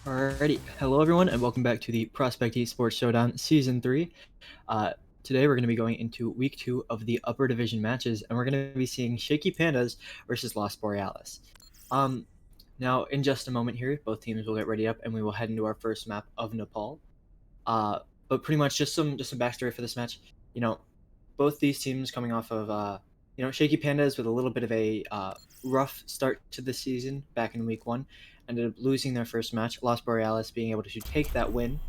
Alrighty, hello everyone, and welcome back to the Prospect eSports Showdown Season 3. Today we're going to be going into Week 2 of the Upper Division matches, and we're going to be seeing Shaky Pandas versus Borealis. Now, in just a moment here, both teams will get ready up, and we will head into our first map of Nepal. But pretty much just some backstory for this match. You know, both these teams coming off of, Shaky Pandas with a little bit of a rough start to the season back in Week 1. Ended up losing their first match, Borealis being able to take that win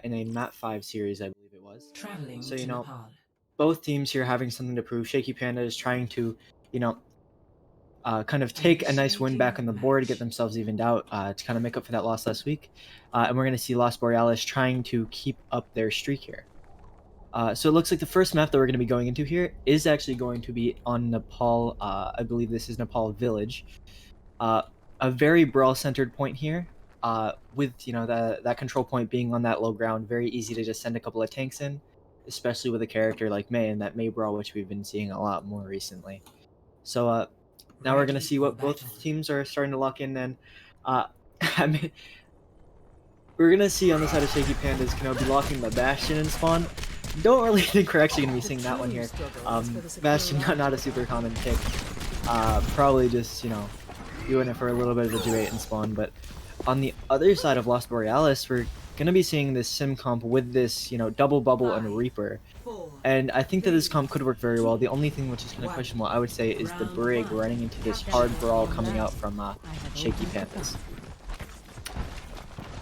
in a Map 5 series, I believe it was. So, both teams here having something to prove. Shaky Panda is trying to, kind of take a nice win back on the board, get themselves evened out to kind of make up for that loss last week. And we're going to see Borealis trying to keep up their streak here. So it looks like the first map that we're going to be going into here is actually going to be on Nepal. I believe this is Nepal Village. A very brawl-centered point here, with that control point being on that low ground. Very easy to just send a couple of tanks in, especially with a character like Mei and that Mei brawl, which we've been seeing a lot more recently. So now we're gonna see what both teams are starting to lock in. And we're gonna see on the side of Shaky Pandas, be locking the Bastion in spawn. Don't really think we're actually gonna be seeing that one here. Bastion not a super common pick. Probably just doing it for a little bit of a debate and spawn. But on the other side of Borealis, we're gonna be seeing this sim comp with this double bubble and Reaper, and I think that this comp could work very well. The only thing which is kind of questionable, I would say, is the Brig running into this hard brawl coming out from Shaky Pandas.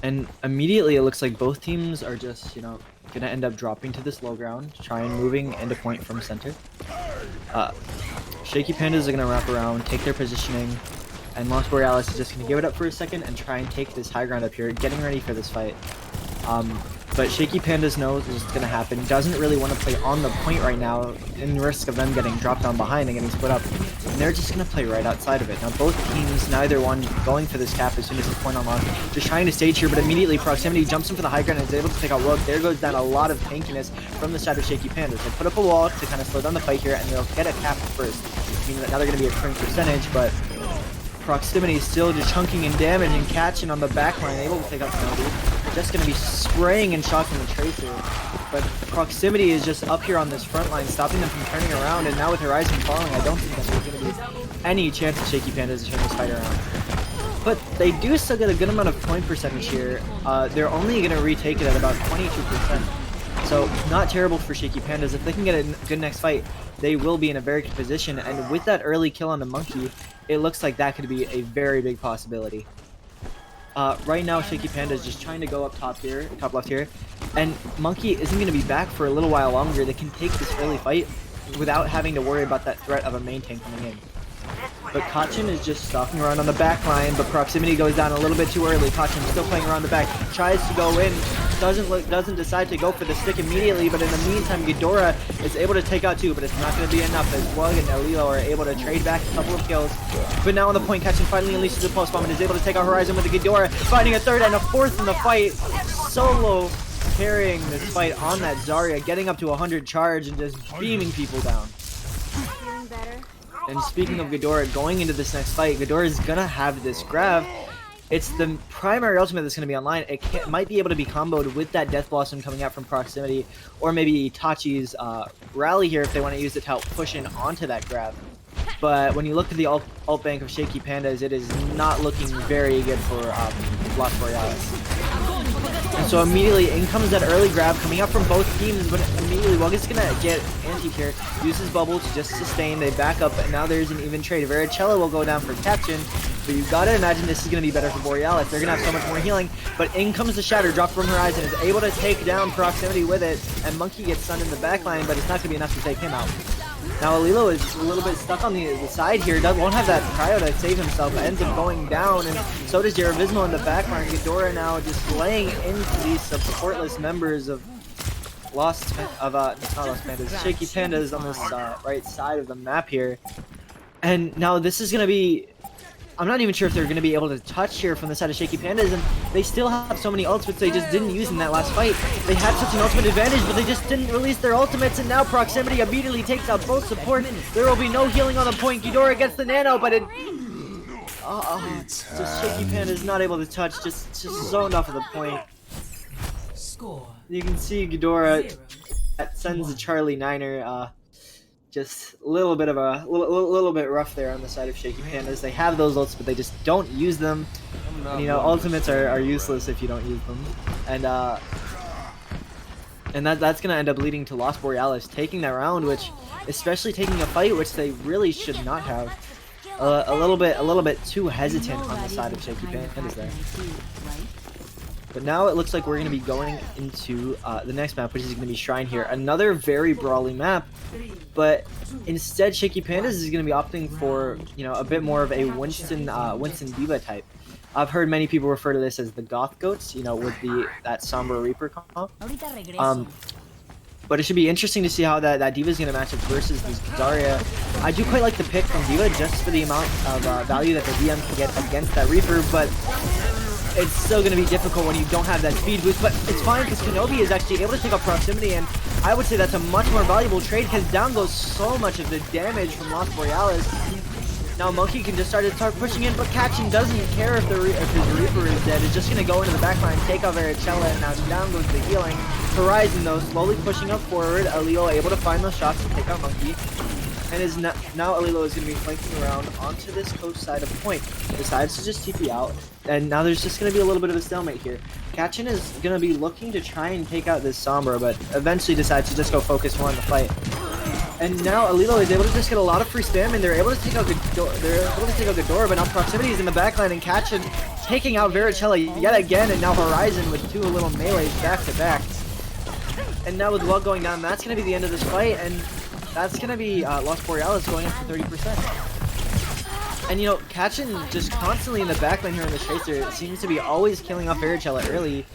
And immediately it looks like both teams are just gonna end up dropping to this low ground, try and moving into point from center. Shaky Pandas are gonna wrap around, take their positioning, and Borealis is just going to give it up for a second and try and take this high ground up here, getting ready for this fight. But Shaky Pandas knows what's going to happen, doesn't really want to play on the point right now, in risk of them getting dropped down behind and getting split up. And they're just going to play right outside of it. Now both teams, neither one going for this cap as soon as this point unlocked, just trying to stage here, but immediately Proximity jumps in for the high ground and is able to take out Rogue. There goes down a lot of tankiness from the side of Shaky Pandas. They put up a wall to kind of slow down the fight here, and they'll get a cap first, meaning that now they're going to be at 20%, but Proximity is still just chunking in damage and catching on the backline, able to take out Penalty. Just going to be spraying and shocking the Tracer. But Proximity is just up here on this front line, stopping them from turning around, and now with Horizon falling, I don't think that there's going to be any chance of Shaky Pandas to turn this fight around. But they do still get a good amount of point percentage here. They're only going to retake it at about 22%. So not terrible for Shaky Pandas. If they can get a good next fight, they will be in a very good position. And with that early kill on the Monkey, it looks like that could be a very big possibility. Right now, Shaky Panda is just trying to go up top here, top left here, and Monkey isn't going to be back for a little while longer. They can take this early fight without having to worry about that threat of a main tank coming in. But Kachin is just stalking around on the back line, but Proximity goes down a little bit too early. Kachin still playing around the back, tries to go in, doesn't decide to go for the stick immediately, but in the meantime, Ghidorah is able to take out two, but it's not going to be enough as Wug and Elilo are able to trade back a couple of kills. But now on the point, Kachin finally unleashes the pulse bomb and is able to take out Horizon with the Ghidorah, finding a third and a fourth in the fight. Solo carrying this fight on that Zarya, getting up to 100 charge and just beaming people down. And speaking of Ghidorah, going into this next fight, Ghidorah is gonna have this grab. It's the primary ultimate that's going to be online. It might be able to be comboed with that Death Blossom coming out from proximity, or maybe Itachi's rally here if they want to use it to help push in onto that grab. But when you look at the ult bank of Shaky Pandas, it is not looking very good for Lost Borealis. And so immediately in comes that early grab coming out from both teams, but immediately Wugget's gonna get anti here, uses bubble to just sustain, they back up, and now there's an even trade. Varicella will go down for Captain, but you gotta imagine this is gonna be better for Borealis. They're gonna have so much more healing, but in comes the Shatter, drop from Horizon, is able to take down Proximity with it, and Monkey gets stunned in the backline, but it's not gonna be enough to take him out. Now Alilo is a little bit stuck on the side here, won't have that cryo to save himself, ends up going down, and so does Jeravismo in the backline. Ghidorah now just laying into these supportless members of not Lost Pandas, Shaky Pandas on this right side of the map here. And now this is going to be, I'm not even sure if they're going to be able to touch here from the side of Shaky Pandas, and they still have so many ults which they just didn't use in that last fight. They had such an ultimate advantage, but they just didn't release their ultimates, and now Proximity immediately takes out both support. There will be no healing on the point. Ghidorah gets the nano, but it... just Shaky Pandas not able to touch, just zoned off of the point. You can see Ghidorah that sends a Charlie Niner, just a little bit rough there on the side of Shaky Pandas. They have those ults, but they just don't use them. And, you know, ultimates are useless if you don't use them. And that's gonna end up leading to Lost Borealis taking that round, which, especially taking a fight which they really should not have. A little bit too hesitant on the side of Shaky Pandas there. But now it looks like we're going to be going into the next map, which is going to be Shrine here. Another very brawly map, but instead Shaky Pandas is going to be opting for, you know, a bit more of a Winston D.Va type. I've heard many people refer to this as the Goth Goats, you know, with that Sombra Reaper comp. But it should be interesting to see how that D.Va is going to match up versus this Zarya. I do quite like the pick from D.Va just for the amount of value that the DM can get against that Reaper, but it's still going to be difficult when you don't have that speed boost, but it's fine because Kenobi is actually able to take out Proximity, and I would say that's a much more valuable trade because down goes so much of the damage from Lost Borealis. Now Monkey can just start pushing in, but Catching doesn't care if his Reaper is dead. It's just going to go into the backline, take out Varicella, and now down goes the healing. Horizon, though, slowly pushing up forward. Alilo able to find those shots to take out Monkey. And is now Alilo is going to be flanking around onto this coast side of point. Decides to just TP out. And now there's just going to be a little bit of a stalemate here. Kachin is going to be looking to try and take out this Sombra, but eventually decides to just go focus more on the fight. And now Alilo is able to just get a lot of free spam, and they're able to take out Ghidorah, but now Proximity is in the backline, and Kachin taking out Varicella yet again, and now Horizon with two little melees back to back. And now with Lug going down, that's going to be the end of this fight, and that's going to be Lost Borealis going up to 30%. And, you know, Kachin just constantly in the backline here in the Tracer seems to be always killing off Varicella early.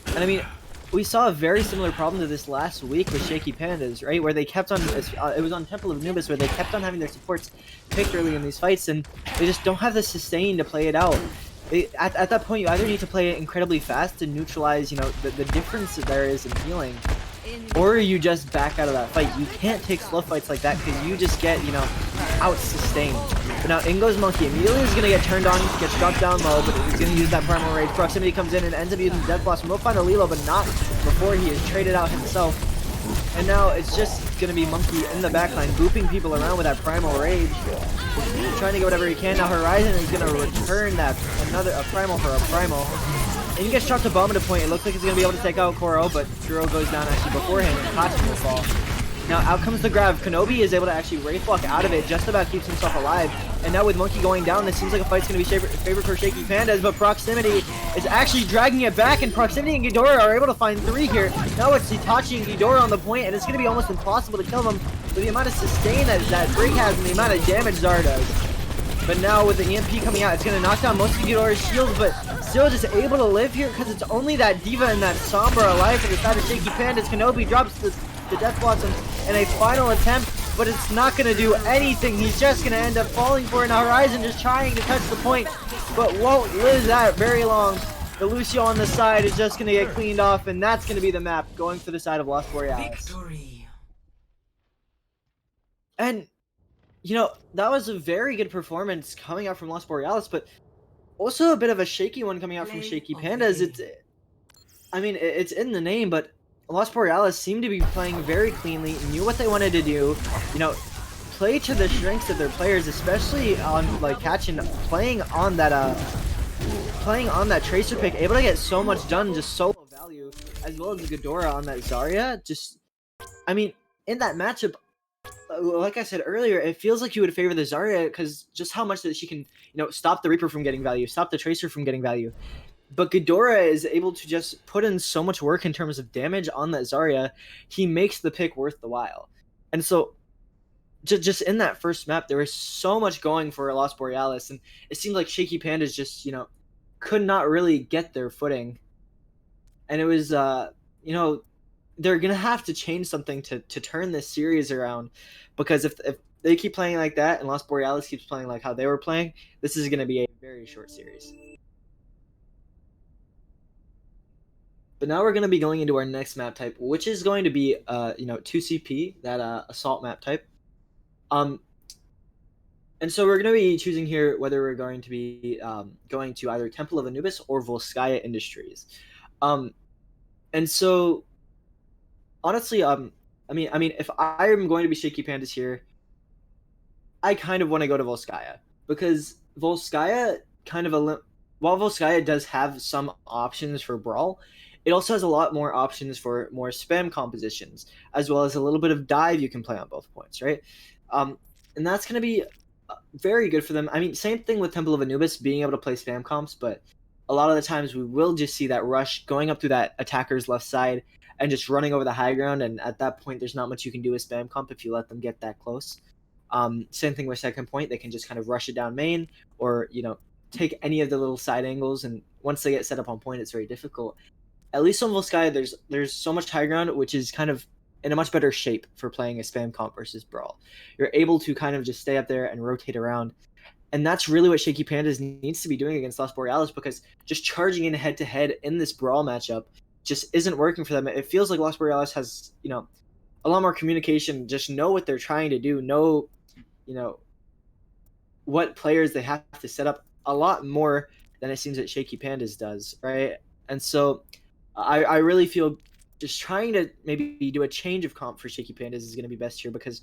And, I mean, we saw a very similar problem to this last week with Shaky Pandas, right? Where they kept on, it was on Temple of Anubis, where they kept on having their supports picked early in these fights, and they just don't have the sustain to play it out. At that point, you either need to play it incredibly fast to neutralize, you know, the difference that there is in healing, or you just back out of that fight. You can't take slow fights like that because you just get, you know, out-sustained. But now in goes Monkey. Immediately is going to get turned on, gets dropped down low, but he's going to use that Primal Rage. Proximity comes in and ends up using Death Blossom. We'll find Alilo, but not before he is traded out himself. And now it's just going to be Monkey in the backline, booping people around with that Primal Rage. Trying to get whatever he can. Now Horizon is going to return that a Primal for a Primal. And he gets dropped a bomb at a point. It looks like he's going to be able to take out Koro, but Kuro goes down actually beforehand, and Kachin will fall. Now out comes the grab. Kenobi is able to actually Wraith Walk out of it, just about keeps himself alive. And now with Monkey going down, this seems like a fight's going to be favored for Shaky Pandas, but Proximity is actually dragging it back, and Proximity and Ghidorah are able to find 3 here. Now it's Itachi and Ghidorah on the point, and it's going to be almost impossible to kill them with the amount of sustain that Break has and the amount of damage Zara does. But now with the EMP coming out, it's going to knock down most of Ghidorah's shields, but still just able to live here because it's only that D.Va and that Sombra alive for the side of Shaky Pandas. Kenobi drops the Death Blossom in a final attempt, but it's not going to do anything. He's just going to end up falling for it. Now Horizon just trying to touch the point, but won't live that very long. The Lucio on the side is just going to get cleaned off, and that's going to be the map going for the side of Lost Borealis. Victory. And, you know, that was a very good performance coming out from Lost Borealis, but Also a bit of a shaky one coming out from Shaky Pandas. It's in the name, but Lost Borealis seemed to be playing very cleanly, knew what they wanted to do, you know, play to the strengths of their players, especially on like catching, playing on that Tracer pick, able to get so much done, just solo value, as well as Ghidorah on that Zarya. Just, I mean, in that matchup, like I said earlier, it feels like you would favor the Zarya because just how much that she can, stop the Reaper from getting value, stop the Tracer from getting value. But Ghidorah is able to just put in so much work in terms of damage on that Zarya. He makes the pick worth the while. And so, just in that first map, there was so much going for Lost Borealis, and it seemed like Shaky Pandas just, could not really get their footing. And it was, they're going to have to change something to turn this series around, because if they keep playing like that and Lost Borealis keeps playing like how they were playing, this is going to be a very short series. But now we're going to be going into our next map type, which is going to be, 2CP, that assault map type. And so we're going to be choosing here whether we're going to be going to either Temple of Anubis or Volskaya Industries. And so, honestly, if I'm going to be Shaky Pandas here, I kind of want to go to Volskaya, because Volskaya while Volskaya does have some options for Brawl, it also has a lot more options for more spam compositions, as well as a little bit of dive you can play on both points, right? And that's going to be very good for them. I mean, same thing with Temple of Anubis, being able to play spam comps, but a lot of the times we will just see that rush going up through that attacker's left side and just running over the high ground, and at that point there's not much you can do with spam comp if you let them get that close. Same thing with second point, they can just kind of rush it down main, or take any of the little side angles, and once they get set up on point, it's very difficult. At least on Volskaya, there's so much high ground, which is kind of in a much better shape for playing a spam comp versus Brawl. You're able to kind of just stay up there and rotate around, and that's really what Shaky Pandas needs to be doing against Lost Borealis, because just charging in head-to-head in this Brawl matchup just isn't working for them. It feels like Lost Borealis has, a lot more communication, just know what they're trying to do, know, what players they have to set up a lot more than it seems that Shaky Pandas does, right? And so I really feel just trying to maybe do a change of comp for Shaky Pandas is going to be best here, because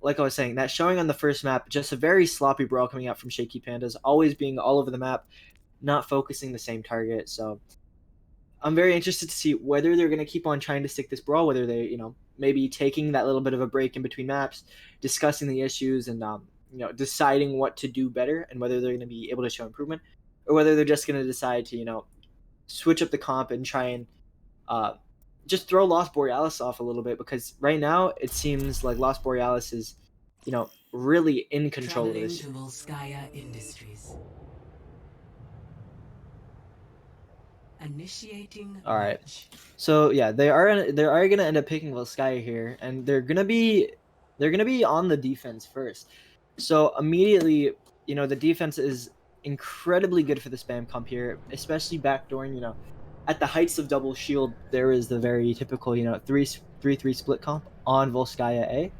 like I was saying, that showing on the first map, just a very sloppy Brawl coming out from Shaky Pandas, always being all over the map, not focusing the same target. So I'm very interested to see whether they're going to keep on trying to stick this Brawl, whether they, maybe taking that little bit of a break in between maps, discussing the issues, and, deciding what to do better, and whether they're going to be able to show improvement, or whether they're just going to decide to, switch up the comp and try and just throw Lost Borealis off a little bit, because right now it seems like Lost Borealis is, really in control of this. All right, so yeah, they are gonna end up picking Volskaya here, and they're gonna be on the defense first. So immediately, the defense is incredibly good for the spam comp here, especially backdooring. At the heights of double shield, there is the very typical 3-3 split comp on Volskaya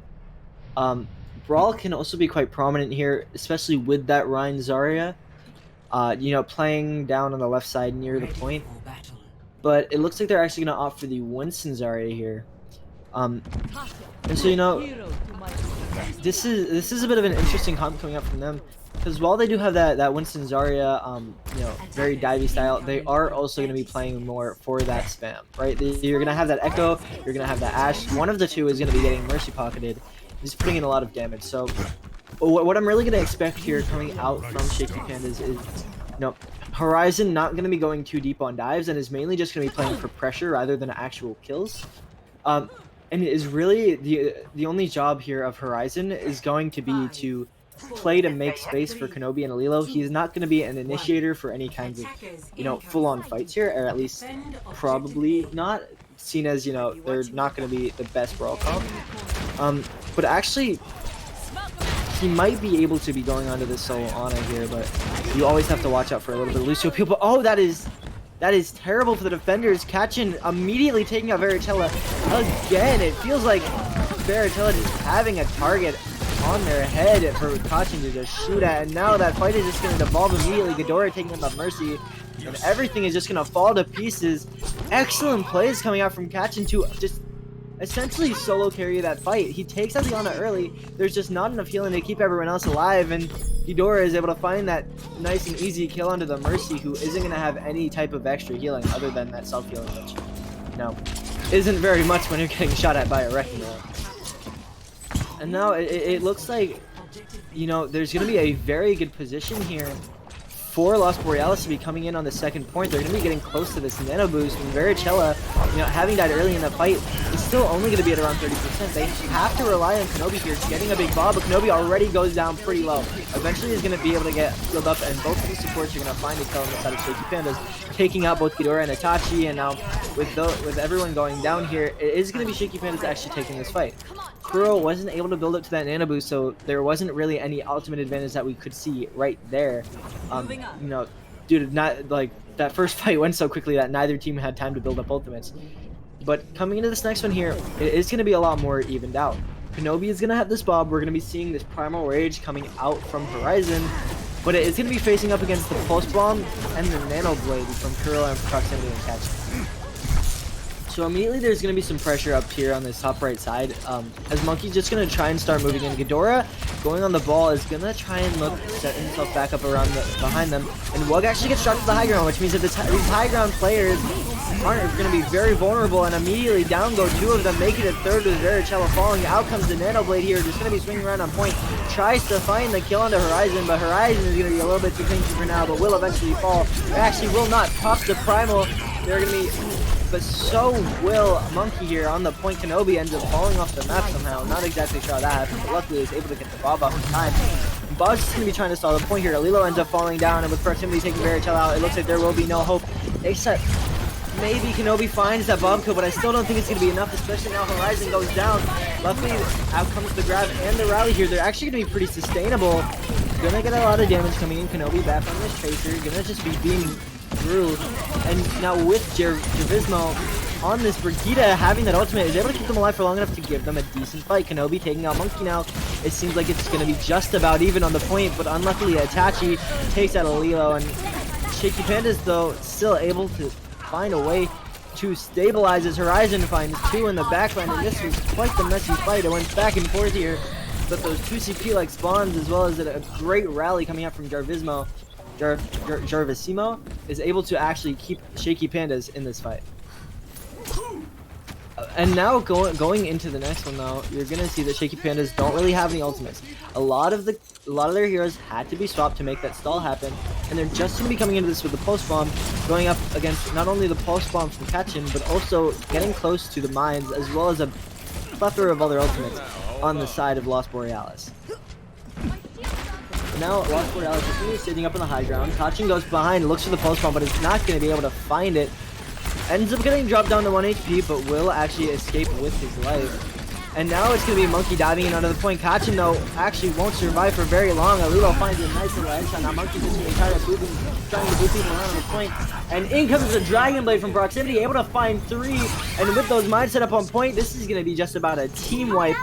A. Brawl can also be quite prominent here, especially with that Rein Zarya. Playing down on the left side near the point. But it looks like they're actually going to opt for the Winston Zarya here. And so, this is a bit of an interesting comp coming up from them, because while they do have that Winston Zarya, very divey style, they are also going to be playing more for that spam, right? You're going to have that Echo, you're going to have that Ashe. One of the two is going to be getting Mercy Pocketed. He's putting in a lot of damage. So what I'm really going to expect here coming out from Shaky Pandas is, Horizon not going to be going too deep on dives, and is mainly just going to be playing for pressure rather than actual kills. And it is really the only job here of Horizon is going to be to play to make space for Kenobi and Alilo. He's not going to be an initiator for any kinds of, full-on fights here, or at least probably not, seen as, they're not going to be the best Brawl comp. But actually, he might be able to be going onto this solo Ana here, but you always have to watch out for a little bit of Lucio Peel. But oh, that is terrible for the defenders. Kachin immediately taking out Veritella again. It feels like Veritella just having a target on their head for Kachin to just shoot at, and now that fight is just going to devolve immediately. Ghidorah taking him up Mercy, and everything is just going to fall to pieces. Excellent plays coming out from Kachin to just essentially solo carry that fight. He takes out Diana early. There's just not enough healing to keep everyone else alive, and Ghidorah is able to find that nice and easy kill onto the Mercy, who isn't going to have any type of extra healing other than that self-healing, which, you know, isn't very much when you're getting shot at by a Wrecking Ball. And now it looks like, you know, there's going to be a very good position here for Lost Borealis to be coming in on the second point. They're going to be getting close to this nano boost, and Varicella, you know, having died early in the fight, is still only going to be at around 30%. They have to rely on Kenobi here, getting a big bomb, but Kenobi already goes down pretty low. Eventually he's going to be able to get healed up, and both of the supports are going to find a kill on the side of Shaky Pandas, taking out both Ghidorah and Itachi. And now with everyone going down here, it is going to be Shaky Pandas actually taking this fight. Kuro wasn't able to build up to that nano boost, so there wasn't really any ultimate advantage that we could see right there. You know, due to not, like, that first fight went so quickly that neither team had time to build up ultimates. But coming into this next one here, it is going to be a lot more evened out. Kenobi is going to have this Bob. We're going to be seeing this Primal Rage coming out from Horizon, but it is going to be facing up against the Pulse Bomb and the Nano Blade from Kuro and Proximity and Catch. So immediately there's going to be some pressure up here on this top right side, as Monkey's just going to try and start moving in. Ghidorah, going on the ball, is going to try and set himself back up around behind them, and Wug actually gets dropped to the high ground, which means that these high ground players are going to be very vulnerable, and immediately down go two of them, making it third with Varicella falling. Out comes the Nano Blade here, just going to be swinging around on point, tries to find the kill onto Horizon, but Horizon is going to be a little bit too tanky for now, but will eventually fall. They actually will not. Pops the Primal. They're going to be... But so will Monkey here on the point. Kenobi ends up falling off the map somehow. Not exactly sure how that happened, but luckily is able to get the Bob off in time. Bob's just going to be trying to stall the point here. Lilo ends up falling down, and with Proximity taking Varicella out, it looks like there will be no hope, except maybe Kenobi finds that Bob kill, but I still don't think it's going to be enough, especially now Horizon goes down. Luckily, out comes the grab and the rally here. They're actually going to be pretty sustainable. Gonna get a lot of damage coming in. Kenobi back on this Tracer. Gonna just be beaming through. And now with Jervismo on this Brigida, having that ultimate, is able to keep them alive for long enough to give them a decent fight. Kenobi taking out Monkey now. It seems like it's going to be just about even on the point, but unluckily Itachi takes out a Lilo, and Shaky Pandas, though, still able to find a way to stabilize his Horizon, finds two in the backline, and this was quite the messy fight. It went back and forth here, but those two CP-like spawns, as well as a great rally coming out from Jarvismo, Jarvisimo, is able to actually keep Shaky Pandas in this fight. And now going into the next one, though, you're gonna see that Shaky Pandas don't really have any ultimates. A lot of their heroes had to be swapped to make that stall happen, and they're just gonna be coming into this with the pulse bomb, going up against not only the pulse bomb from Kachin, but also getting close to the mines, as well as a plethora of other ultimates on the side of Lost Borealis. Now Lost Borealis is going to be sitting up on the high ground. Kachin goes behind, looks for the pulse bomb, but is not going to be able to find it. Ends up getting dropped down to 1 HP, but will actually escape with his life. And now it's going to be Monkey diving in under the point. Kachin, though, actually won't survive for very long. Alilo finds a nice little headshot. Now Monkey's just going to trying to boot people around on the point. And in comes the Dragon Blade from Proximity, able to find 3. And with those mines set up on point, this is going to be just about a team wipe.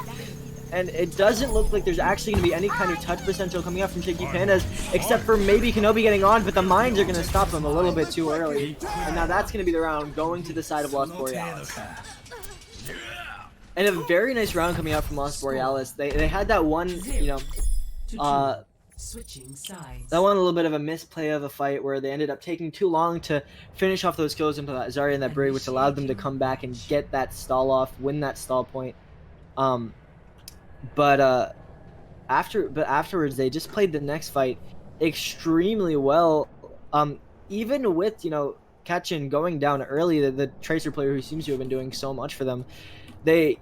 And it doesn't look like there's actually going to be any kind of touch potential coming out from Shaky Pandas, except for maybe Kenobi getting on, but the mines are going to stop them a little bit too early. And now that's going to be the round going to the side of Lost Borealis. And a very nice round coming out from Lost Borealis. They had that one, you know, that one a little bit of a misplay of a fight where they ended up taking too long to finish off those kills into that Zarya and that Brig, which allowed them to come back and get that stall off, win that stall point. But afterwards they just played the next fight extremely well. Even with, you know, Kachin going down early, the Tracer player who seems to have been doing so much for them, they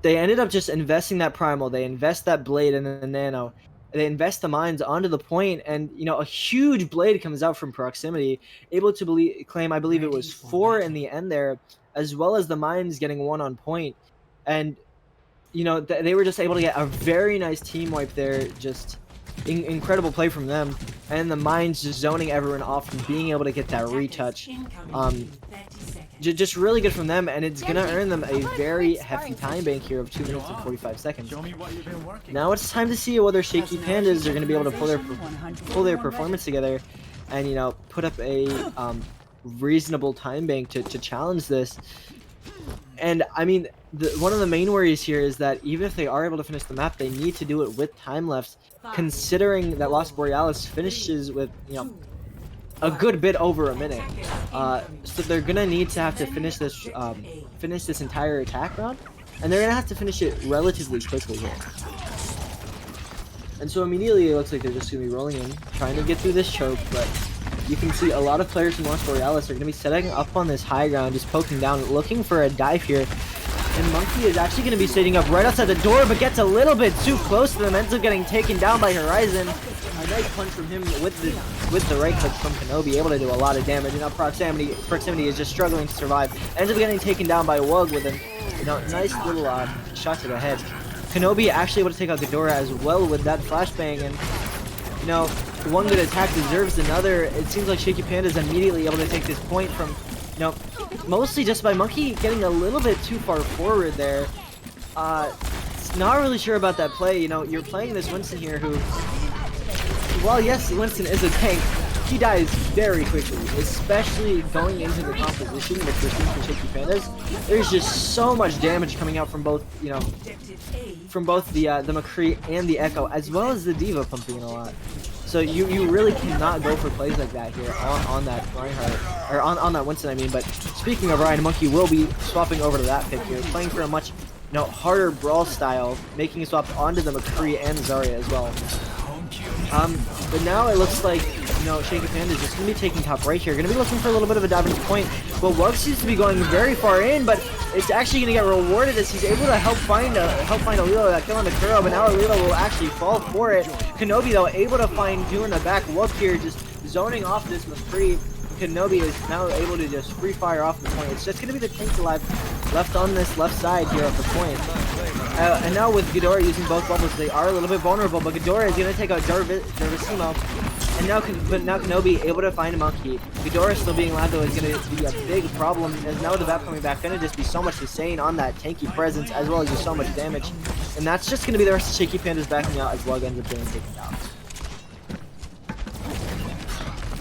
ended up just investing that Primal, they invest that Blade and the Nano, they invest the mines onto the point, and, you know, a huge Blade comes out from Proximity, able to claim, I believe it was 4 in the end there, as well as the mines getting 1 on point. And you know, they were just able to get a very nice team wipe there. Just incredible play from them. And the mines just zoning everyone off and being able to get that retouch. just really good from them, and it's gonna earn them a very hefty time bank here of 2 minutes and 45 seconds. Now it's time to see whether Shaky Pandas are gonna be able to pull their performance together, and you know, put up a reasonable time bank to challenge this. And I mean, one of the main worries here is that even if they are able to finish the map, they need to do it with time left, considering that Lost Borealis finishes with, you know, a good bit over a minute. So they're gonna need to have to finish this entire attack round, and they're gonna have to finish it relatively quickly here. And so immediately it looks like they're just gonna be rolling in, trying to get through this choke, but you can see a lot of players from Lost Borealis are gonna be setting up on this high ground, just poking down, looking for a dive here. And Monkey is actually going to be sitting up right outside the door, but gets a little bit too close to them, ends up getting taken down by Horizon. A nice punch from him with the right click from Kenobi, able to do a lot of damage. And now Proximity is just struggling to survive. Ends up getting taken down by Wug with a nice little shot to the head. Kenobi actually able to take out Ghidorah as well with that flashbang, and you know, one good attack deserves another. It seems like Shaky Panda is immediately able to take this point from, you know, mostly just by Monkey getting a little bit too far forward there. Not really sure about that play. You know, you're playing this Winston here who, well, yes, Winston is a tank. He dies very quickly, especially going into the composition with this team for Shaky Pandas. There's just so much damage coming out from both, you know, from both the McCree and the Echo, as well as the Diva pumping in a lot. So you really cannot go for plays like that here on that Reinhardt, or on that Winston, I mean. But speaking of Ryan, Monkey will be swapping over to that pick here, playing for a much, you know, harder brawl style, making a swap onto the McCree and Zarya as well. But now it looks like, you know, Shaky Panda is just going to be taking top right here. Going to be looking for a little bit of a dive into point. But Wug seems to be going very far in, but it's actually going to get rewarded as he's able to help find Alilo that kill on the Kuro, but now Alilo will actually fall for it. Kenobi, though, able to find two in the back. Wug here just zoning off this McCree. Kenobi is now able to just free fire off the point. It's just going to be the tank alive left on this left side here at the point. And now with Ghidorah using both bubbles, they are a little bit vulnerable, but Ghidorah is going to take out Jarvisimo. And now Kenobi able to find a Monkey. Ghidorah still being loud, though, is going to be a big problem, as now with the Vap coming back, going to just be so much sustain on that tanky presence, as well as just so much damage. And that's just going to be the rest of Shaky Pandas backing out as Wug ends up getting taken down.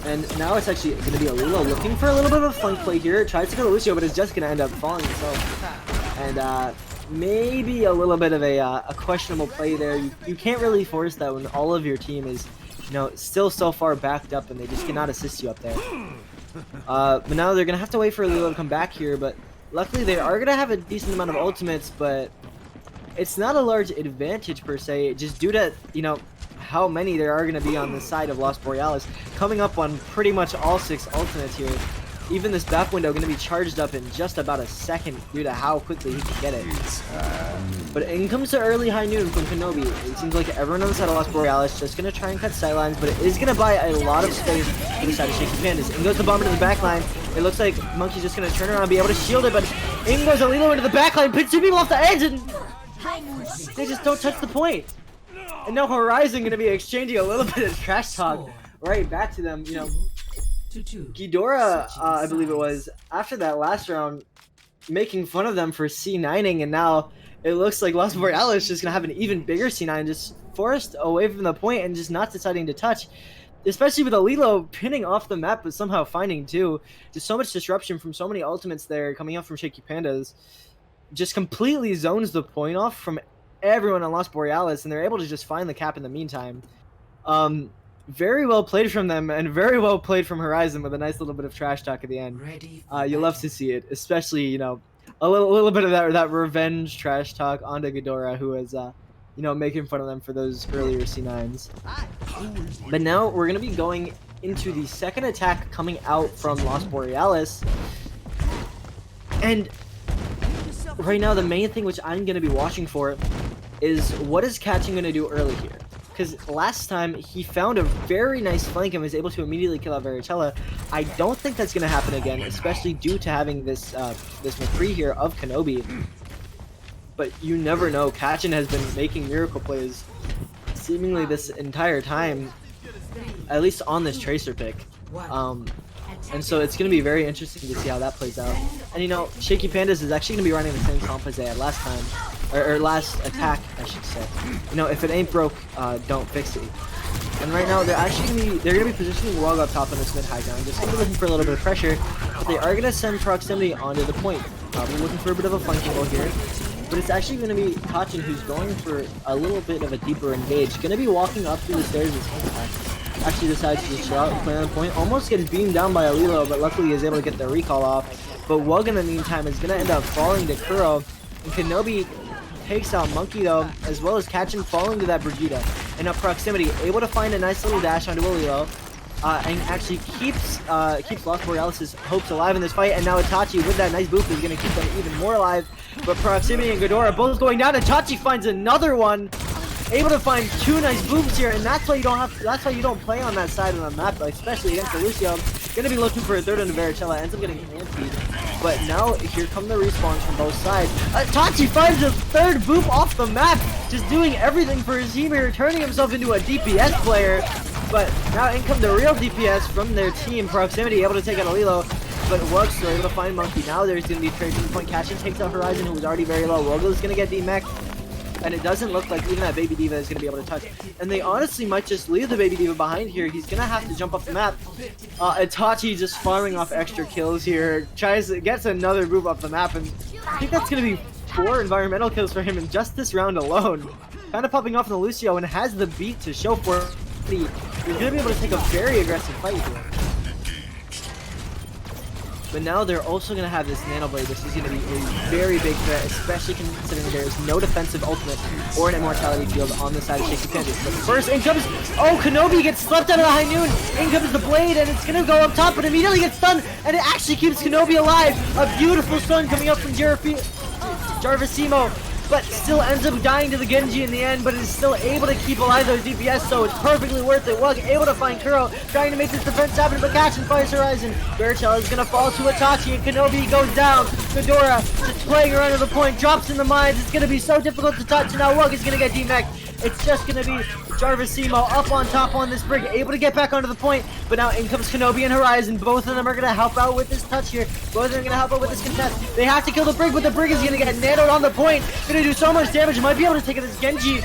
And now it's actually going to be Alilo looking for a little bit of a flank play here. Tries to go to Lucio, but is just going to end up falling himself. And maybe a little bit of a questionable play there. You can't really force that when all of your team is, you know, still so far backed up and they just cannot assist you up there. But now they're going to have to wait for Alilo to come back here. But luckily they are going to have a decent amount of ultimates, but it's not a large advantage per se, just due to, you know, how many there are going to be on the side of Lost Borealis, coming up on pretty much all 6 ultimates here. Even this back window going to be charged up in just about a second due to how quickly he can get it. But in comes to early high noon from Kenobi. It seems like everyone on the side of Lost Borealis just going to try and cut sidelines, but it is going to buy a lot of space to the side of Shaky Pandas. In goes the bomber to the back line. It looks like Monkey's just going to turn around and be able to shield it, but in goes Alilo into the back line, pits 2 people off the edge, and they just don't touch the point. And now Horizon going to be exchanging a little bit of trash talk right back to them. You know, Ghidorah, I believe it was, after that last round, making fun of them for C9ing, and now it looks like Lost Borealis is just going to have an even bigger C9, just forced away from the point and just not deciding to touch. Especially with Alilo pinning off the map, but somehow finding two. Just so much disruption from so many ultimates there coming out from Shaky Pandas. Just completely zones the point off from everyone on Lost Borealis, and they're able to just find the cap in the meantime. Very well played from them, and very well played from Horizon with a nice little bit of trash talk at the end. You love to see it, especially, you know, a little bit of that revenge trash talk onto Ghidorah, who was, you know, making fun of them for those earlier C9s. But now we're going to be going into the second attack coming out from Lost Borealis. And right now, the main thing which I'm going to be watching for is what is Catching going to do early here. Because last time, he found a very nice flank and was able to immediately kill out Varicella. I don't think that's going to happen again, especially due to having this this McCree here of Kenobi. But you never know. Catchin has been making miracle plays seemingly this entire time, at least on this Tracer pick. And so it's going to be very interesting to see how that plays out. And you know, Shaky Pandas is actually going to be running the same comp as they had last time, or last attack, I should say. You know, if it ain't broke, don't fix it. And right now, they're gonna be positioning Wog up top on this mid high ground, just gonna be looking for a little bit of pressure. But they are gonna send proximity onto the point, probably looking for a bit of a flank angle here. But it's actually gonna be Tachin who's going for a little bit of a deeper engage. Gonna be walking up through the stairs as actually decides to just chill out and play on the point. Almost gets beamed down by Alilo, but luckily he is able to get the recall off. But Wog in the meantime is gonna end up falling to Kuro, and Kenobi takes out Monkey though, as well as Catchin falling to that Brigida. And up proximity, able to find a nice little dash onto Alilo, and actually keeps Lost Borealis' hopes alive in this fight. And now Itachi with that nice boost is going to keep them even more alive. But proximity and Ghidorah both going down. Itachi finds another one, able to find two nice boosts here, and that's why you don't have. That's why you don't play on that side of the map, especially against the Lucio. Going to be looking for a third on the Varicella, ends up getting antied. But now here come the respawns from both sides. Itachi finds a third boop off the map, just doing everything for his team here, turning himself into a DPS player. But now in come the real DPS from their team, Proximity able to take out Alilo, but Wug's still able to find Monkey. Now there's going to be trade from the point. Catching takes out Horizon, who was already very low. Rogo's going to get D-Mech, and it doesn't look like even that Baby Diva is going to be able to touch. And they honestly might just leave the Baby Diva behind here. He's going to have to jump off the map. Itachi just farming off extra kills here. Gets another move off the map, and I think that's going to be 4 environmental kills for him in just this round alone. Kind of popping off in the Lucio and has the beat to show for it. He's going to be able to take a very aggressive fight here. But now they're also going to have this Nano Blade. This is going to be a very big threat, especially considering there is no defensive ultimate or an immortality field on the side of Shaky Pandas. But first in comes, oh, Kenobi gets swept out of the high noon. In comes the Blade, and it's going to go up top, but immediately gets stunned, and it actually keeps Kenobi alive. A beautiful stun coming up from Jarvisimo, but still ends up dying to the Genji in the end, but is still able to keep alive those DPS, so it's perfectly worth it. Wug able to find Kuro, trying to make this defense happen, but Catchin fires Horizon. Varicella is going to fall to Itachi, and Kenobi goes down. Ghidorah just playing around to the point, drops in the mines. It's going to be so difficult to touch, and now Wug is going to get D-Mech. It's just going to be Jarvisimo up on top on this brig, able to get back onto the point, but now in comes Kenobi and Horizon. Both of them are going to help out with this touch here. Both of them are going to help out with this contest. They have to kill the brig, but the brig is going to get nanoed on the point. Going to do so much damage. Might be able to take it as Genji.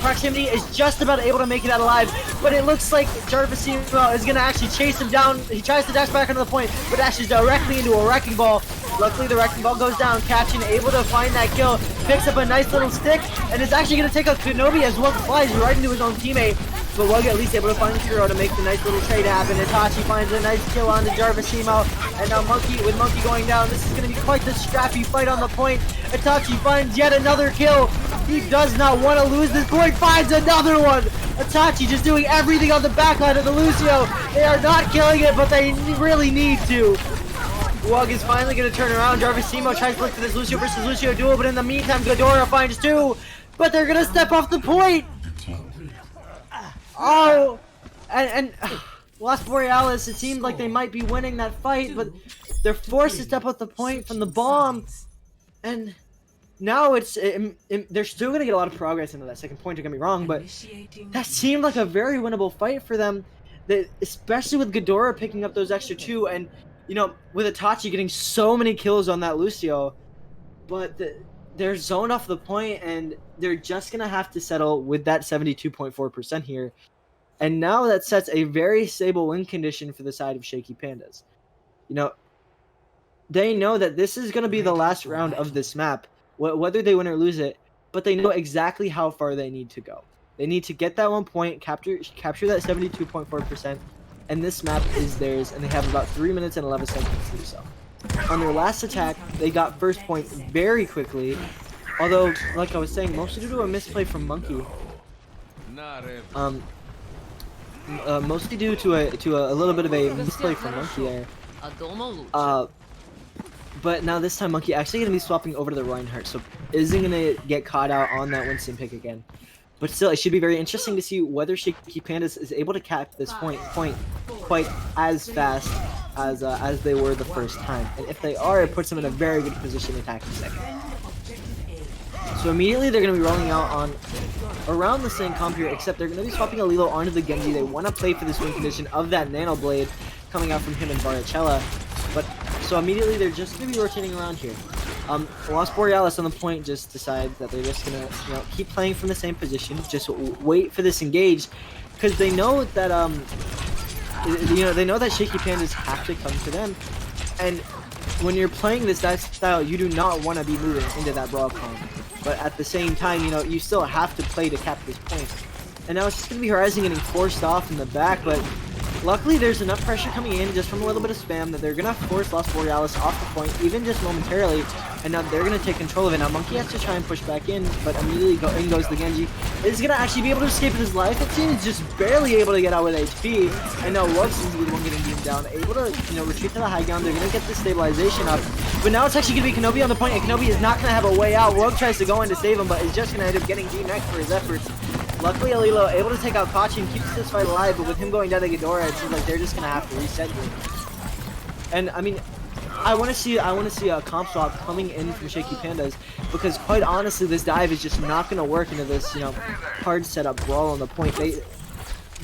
Proximity is just about able to make it out alive, but it looks like Jarvisimo is going to actually chase him down. He tries to dash back onto the point, but dashes directly into a Wrecking Ball. Luckily, the Wrecking Ball goes down. Catchin able to find that kill, picks up a nice little stick, and is actually going to take out Kenobi as Wug flies right into his own teammate. But Wug at least able to find Kuro to make the nice little trade happen. Itachi finds a nice kill on the Jarvisimo, and now Monkey going down. This is going to be quite the scrappy fight on the point. Itachi finds yet another kill. He does not want to lose this point, finds another one. Itachi just doing everything on the backline of the Lucio. They are not killing it, but they really need to. Wug is finally going to turn around. Jarvisimo tries to look for this Lucio versus Lucio duel, but in the meantime, Ghidorah finds 2. But they're going to step off the point. Oh, and Lost Borealis, it seemed like they might be winning that fight, but they're forced to step off the point from the bomb. And now they're still going to get a lot of progress into that second point, don't get me wrong, but that seemed like a very winnable fight for them, especially with Ghidorah picking up those extra 2, and you know, with Itachi getting so many kills on that Lucio. But they're zoned off the point, and they're just going to have to settle with that 72.4% here. And now that sets a very stable win condition for the side of Shaky Pandas. You know, they know that this is going to be the last round of this map, whether they win or lose it, but they know exactly how far they need to go. They need to get that 1 point, capture that 72.4%, and this map is theirs, and they have about 3 minutes and 11 seconds to do so. On their last attack, they got first point very quickly, although, like I was saying, mostly due to a misplay from Monkey. Mostly due to a little bit of a misplay from Monkey there. But now this time Monkey actually going to be swapping over to the Reinhardt, so isn't going to get caught out on that Winston pick again. But still, it should be very interesting to see whether Shaky Pandas is able to cap this point quite as fast as they were the first time. And if they are, it puts them in a very good position to attack the second. So immediately they're going to be rolling out on around the same comp here, except they're going to be swapping Alilo onto the Genji. They want to play for this win condition of that Nano Blade. coming out from him and Barricella. But so immediately they're just gonna be rotating around here. Lost Borealis on the point just decide that they're just gonna keep playing from the same position, just wait for this engage, because they know that they know that Shaky Pandas have to come to them, and when you're playing this style, you do not want to be moving into that brawl comp. But at the same time, you still have to play to cap this point. And now it's just going to be Horizon getting forced off in the back, but luckily there's enough pressure coming in just from a little bit of spam that they're going to force Lost Borealis off the point, even just momentarily, and now they're going to take control of it. Now Monkey has to try and push back in, but immediately in goes the Genji. Is going to actually be able to escape with his life. It seems just barely able to get out with HP, and now Wugs is the one getting beaten down, able to retreat to the high ground. They're going to get the stabilization up, but now it's actually going to be Kenobi on the point, and Kenobi is not going to have a way out. Wug tries to go in to save him, but is just going to end up getting D-next for his efforts. Luckily, Alilo able to take out Kachi and keeps this fight alive, but with him going down to Ghidorah, it seems like they're just gonna have to reset here. And I mean, I want to see a comp swap coming in from Shaky Pandas, because quite honestly, this dive is just not gonna work into this hard setup brawl on the point.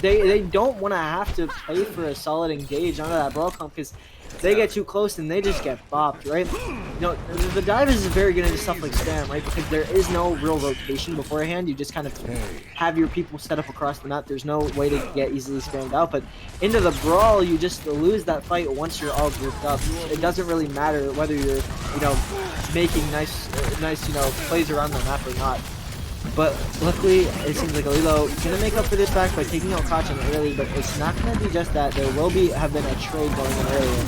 They don't want to have to play for a solid engage onto that brawl comp, because they get too close and they just get bopped, right? The dive is very good into stuff like spam, right? Because there is no real rotation beforehand. You just kind of have your people set up across the map. There's no way to get easily spammed out. But into the brawl, you just lose that fight once you're all grouped up. It doesn't really matter whether you're, making nice, plays around the map or not. But luckily, it seems like Alilo is going to make up for this back by taking out Kachin early, but it's not going to be just that. There will have been a trade going in earlier.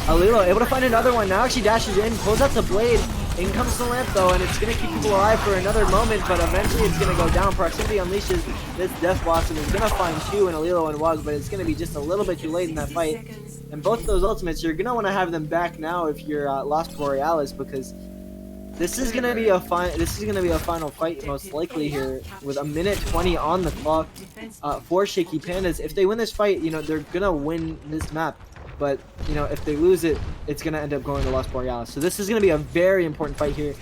Alilo able to find another one. Now she dashes in, pulls out the blade. In comes the lamp though, and it's going to keep people alive for another moment, but eventually it's going to go down. Proximity unleashes this Death Blossom. Is going to find two in Alilo and Wug, but it's going to be just a little bit too late in that fight. And both of those ultimates, you're going to want to have them back now if you're Lost Borealis, because this is gonna be a final fight most likely here, with a minute 20 on the clock for Shaky Pandas. If they win this fight, they're gonna win this map. But if they lose it, it's gonna end up going to Lost Borealis. So this is gonna be a very important fight here.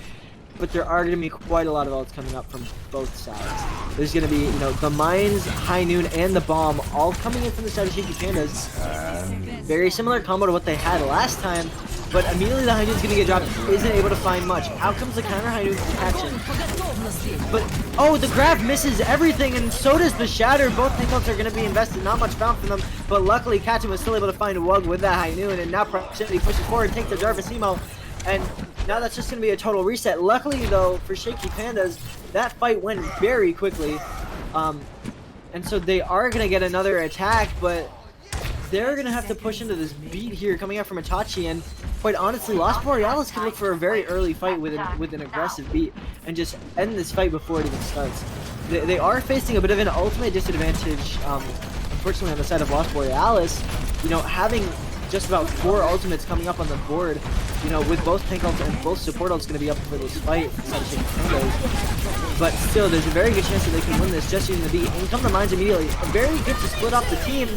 But there are gonna be quite a lot of ults coming up from both sides. There's gonna be the mines, High Noon, and the bomb all coming in from the side of Shaky Pandas. Very similar combo to what they had last time. But immediately the High Noon's gonna get dropped, isn't able to find much. Out comes the counter High Noon from Kachin. But, the grab misses everything, and so does the Shatter. Both pickups are gonna be invested, not much found from them. But luckily, Kachin was still able to find a Wug with that High Noon, and now Proximity pushes forward, takes the Jarvis Emo, and now that's just gonna be a total reset. Luckily, though, for Shaky Pandas, that fight went very quickly. And so they are gonna get another attack, but they're going to have to push into this beat here coming out from Itachi, and quite honestly, Lost Borealis can look for a very early fight with an aggressive beat and just end this fight before it even starts. They are facing a bit of an ultimate disadvantage, unfortunately, on the side of Lost Borealis, having just about 4 ultimates coming up on the board, with both tank ults and both support ults going to be up for this fight. But still, there's a very good chance that they can win this just using the beat. And come to minds immediately. Very good to split up the team,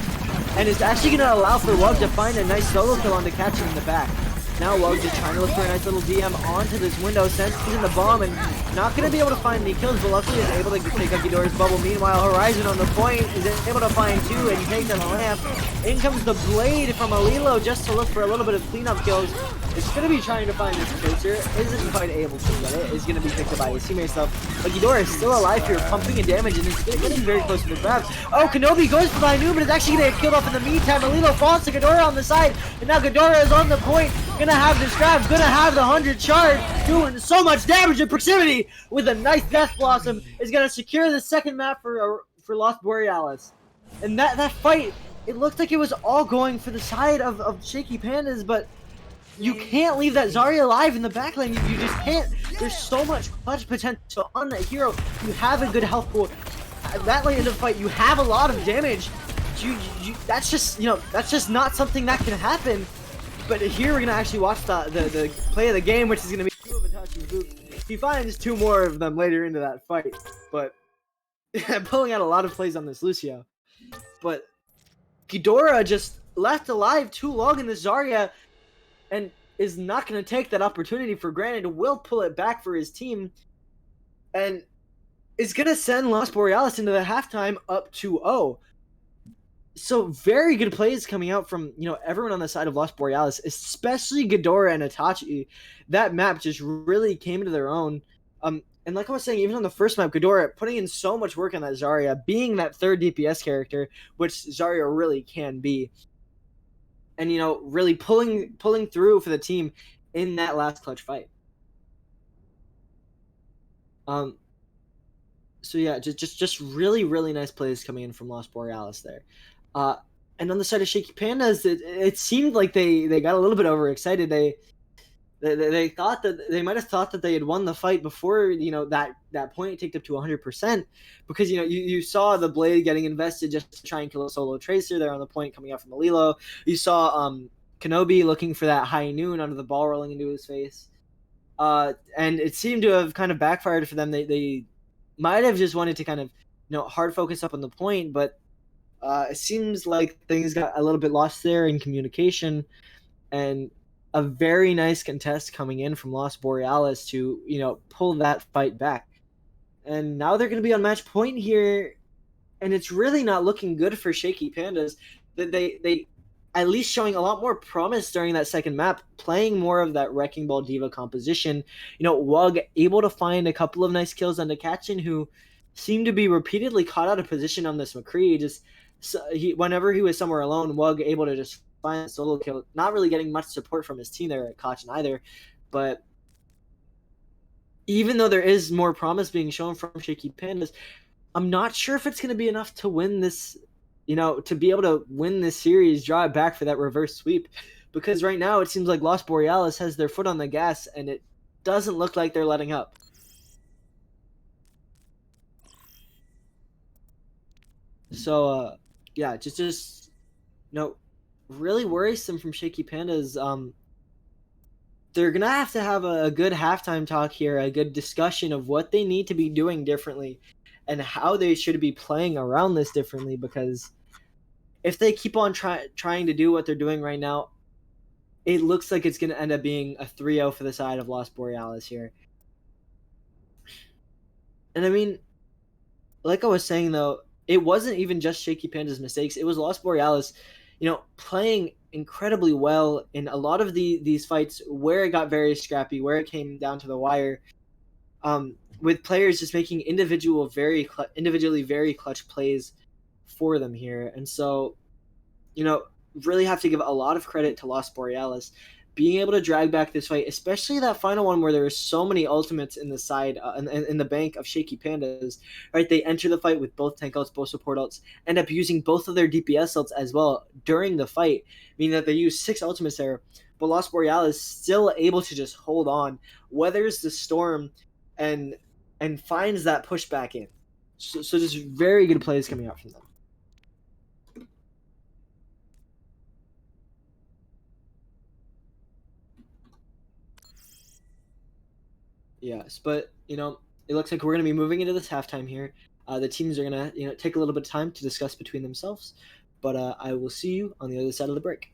and it's actually going to allow for Wug to find a nice solo kill on the Kachin in the back. Now Wug just trying to look for a nice little DM onto this window, senses in the bomb, and not going to be able to find any kills, but luckily is able to take up Ghidorah's bubble. Meanwhile, Horizon on the point is able to find 2 and take down the lamp. In comes the blade from Alilo just to look for a little bit of cleanup kills. It's going to be trying to find this Tracer, isn't quite able to get it, is going to be picked up by his teammate stuff. But Ghidorah is still alive here, pumping in damage, and is getting very close to the grab. Oh, Kenobi goes for the High Noon, but is actually going to get killed off in the meantime. Alilo falls to Ghidorah on the side, and now Ghidorah is on the point, gonna have this grab, gonna have the 100 shard, doing so much damage in proximity with a nice Death Blossom, is gonna secure the second map for Lost Borealis. And that fight, it looked like it was all going for the side of Shaky Pandas, but you can't leave that Zarya alive in the backline. You just can't. There's so much clutch potential on that hero. You have a good health pool. At that late in the fight, you have a lot of damage. That's just not something that can happen. But here we're gonna actually watch the play of the game, which is gonna be 2 of Itachi's boots. He finds 2 more of them later into that fight, but pulling out a lot of plays on this Lucio. But Ghidorah just left alive too long in this Zarya, and is not going to take that opportunity for granted. Will pull it back for his team, and is going to send Lost Borealis into the halftime up 2-0. So very good plays coming out from everyone on the side of Lost Borealis, especially Ghidorah and Itachi. That map just really came into their own. And like I was saying, even on the first map, Ghidorah putting in so much work on that Zarya, being that third DPS character, which Zarya really can be, and really pulling through for the team in that last clutch fight. Um, so yeah, just really really nice plays coming in from Lost Borealis there. Uh, and on the side of Shaky Pandas, it seemed like they got a little bit overexcited. They thought that they might have thought that they had won the fight before that point ticked up to 100%, because you saw the blade getting invested just to try and kill a solo tracer there on the point coming out from the Lilo. You saw Kenobi looking for that high noon under the ball rolling into his face. And it seemed to have kind of backfired for them. They might have just wanted to kind of hard focus up on the point, but it seems like things got a little bit lost there in communication, and a very nice contest coming in from Lost Borealis to pull that fight back. And now they're going to be on match point here, and it's really not looking good for Shaky Pandas. That they at least showing a lot more promise during that second map, playing more of that Wrecking Ball Diva composition. Wug able to find a couple of nice kills on Dekachin, who seemed to be repeatedly caught out of position on this McCree. Just whenever he was somewhere alone, Wug able to just find a solo kill, not really getting much support from his team there at Kachin either. But even though there is more promise being shown from Shaky Pandas, I'm not sure if it's going to be enough to win this, to be able to win this series, draw it back for that reverse sweep. Because right now it seems like Lost Borealis has their foot on the gas, and it doesn't look like they're letting up. So, yeah, just really worrisome from Shaky Pandas. They're going to have a good halftime talk here, a good discussion of what they need to be doing differently and how they should be playing around this differently, because if they keep on trying to do what they're doing right now, it looks like it's going to end up being a 3-0 for the side of Lost Borealis here. And I mean, like I was saying, though, it wasn't even just Shaky Panda's mistakes. It was Lost Borealis, playing incredibly well in a lot of these fights where it got very scrappy, where it came down to the wire, with players just making individually very clutch plays for them here. And so, really have to give a lot of credit to Lost Borealis being able to drag back this fight, especially that final one where there were so many ultimates in the side, in the bank of Shaky Pandas. Right, they enter the fight with both tank ults, both support ults, end up using both of their DPS ults as well during the fight, meaning that they use 6 ultimates there. But Lost Borealis still able to just hold on, weathers the storm, and finds that pushback in. So just very good plays coming out from them. Yes, but it looks like we're going to be moving into this halftime here. The teams are going to take a little bit of time to discuss between themselves, but I will see you on the other side of the break.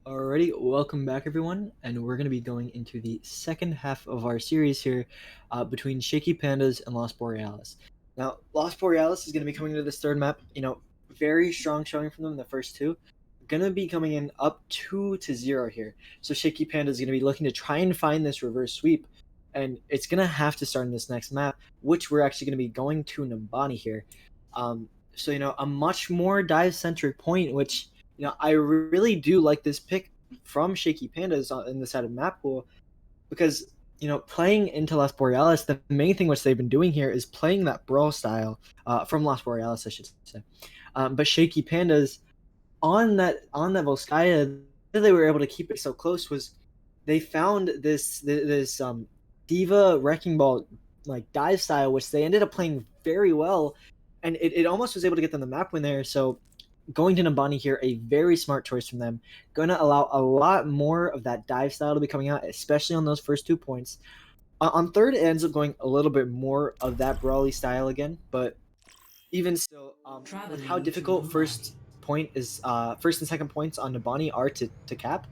Alrighty, welcome back everyone, and we're going to be going into the second half of our series here between Shaky Pandas and Lost Borealis. Now, Lost Borealis is going to be coming into this third map, very strong showing from them in the first two. Going to be coming in up 2-0 here. So Shaky Panda is going to be looking to try and find this reverse sweep, and it's going to have to start in this next map, which we're actually going to be going to Nambani here. So, a much more dive-centric point, which I really do like this pick from Shaky Pandas in the side of map pool because, playing into Lost Borealis, the main thing which they've been doing here is playing that brawl style from Lost Borealis, I should say. But Shaky Pandas on that Volskaya, they were able to keep it so close was they found this Diva Wrecking Ball like dive style, which they ended up playing very well, and it almost was able to get them the map win there. So going to Nambani here, a very smart choice from them. Going to allow a lot more of that dive style to be coming out, especially on those first 2 points. On third, it ends up going a little bit more of that brawly style again, but even still, with how difficult first and second points on Nambani are to cap,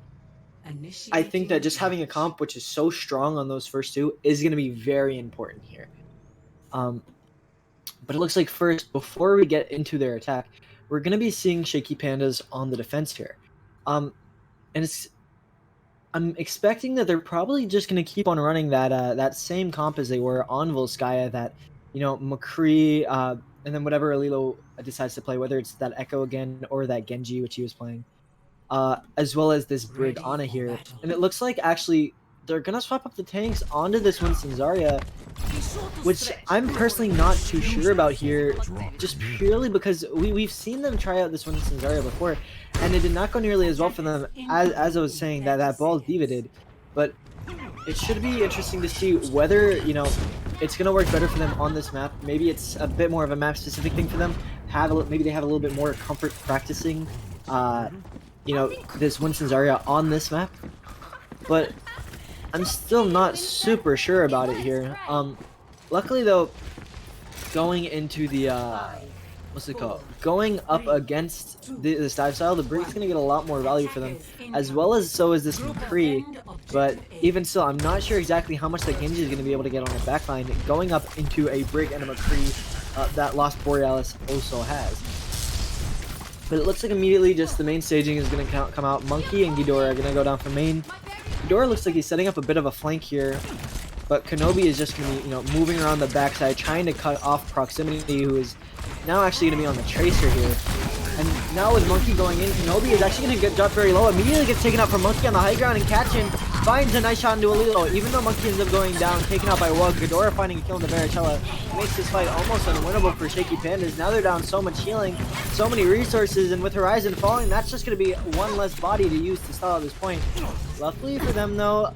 I think that just having a comp which is so strong on those first two is going to be very important here. But it looks like first, before we get into their attack, we're going to be seeing Shaky Pandas on the defense here. I'm expecting that they're probably just going to keep on running that same comp as they were on Volskaya, that, McCree, and then whatever Alilo decides to play, whether it's that Echo again or that Genji, which he was playing, as well as this Brig Ana here. And it looks like actually they're going to swap up the tanks onto this Winston Zarya, which I'm personally not too sure about here, just purely because we've seen them try out this Winston Zarya before, and it did not go nearly as well for them as I was saying that Ball Diva did. But it should be interesting to see whether, it's going to work better for them on this map. Maybe it's a bit more of a map-specific thing for them. Maybe they have a little bit more comfort practicing, this Winston Zarya on this map. But I'm still not super sure about it here. Luckily though, going into the going up against this dive style, the Brig's gonna get a lot more value for them, as well as so is this McCree. But even still, I'm not sure exactly how much the Genji is gonna be able to get on the backline going up into a Brig and a McCree that Lost Borealis also has. But it looks like immediately just the main staging is gonna come out. Monkey and Ghidorah are gonna go down for main. Ghidorah looks like he's setting up a bit of a flank here, but Kenobi is just going to be, moving around the backside, trying to cut off Proximity, who is now actually going to be on the Tracer here. And now with Monkey going in, Kenobi is actually going to get dropped very low, immediately gets taken out from Monkey on the high ground, and Kachin finds a nice shot into Alilo. Even though Monkey ends up going down, taken out by Wug, Ghidorah finding a kill in the Varicella makes this fight almost unwinnable for Shaky Pandas. Now they're down so much healing, so many resources, and with Horizon falling, that's just going to be one less body to use to stall at this point. Luckily for them though,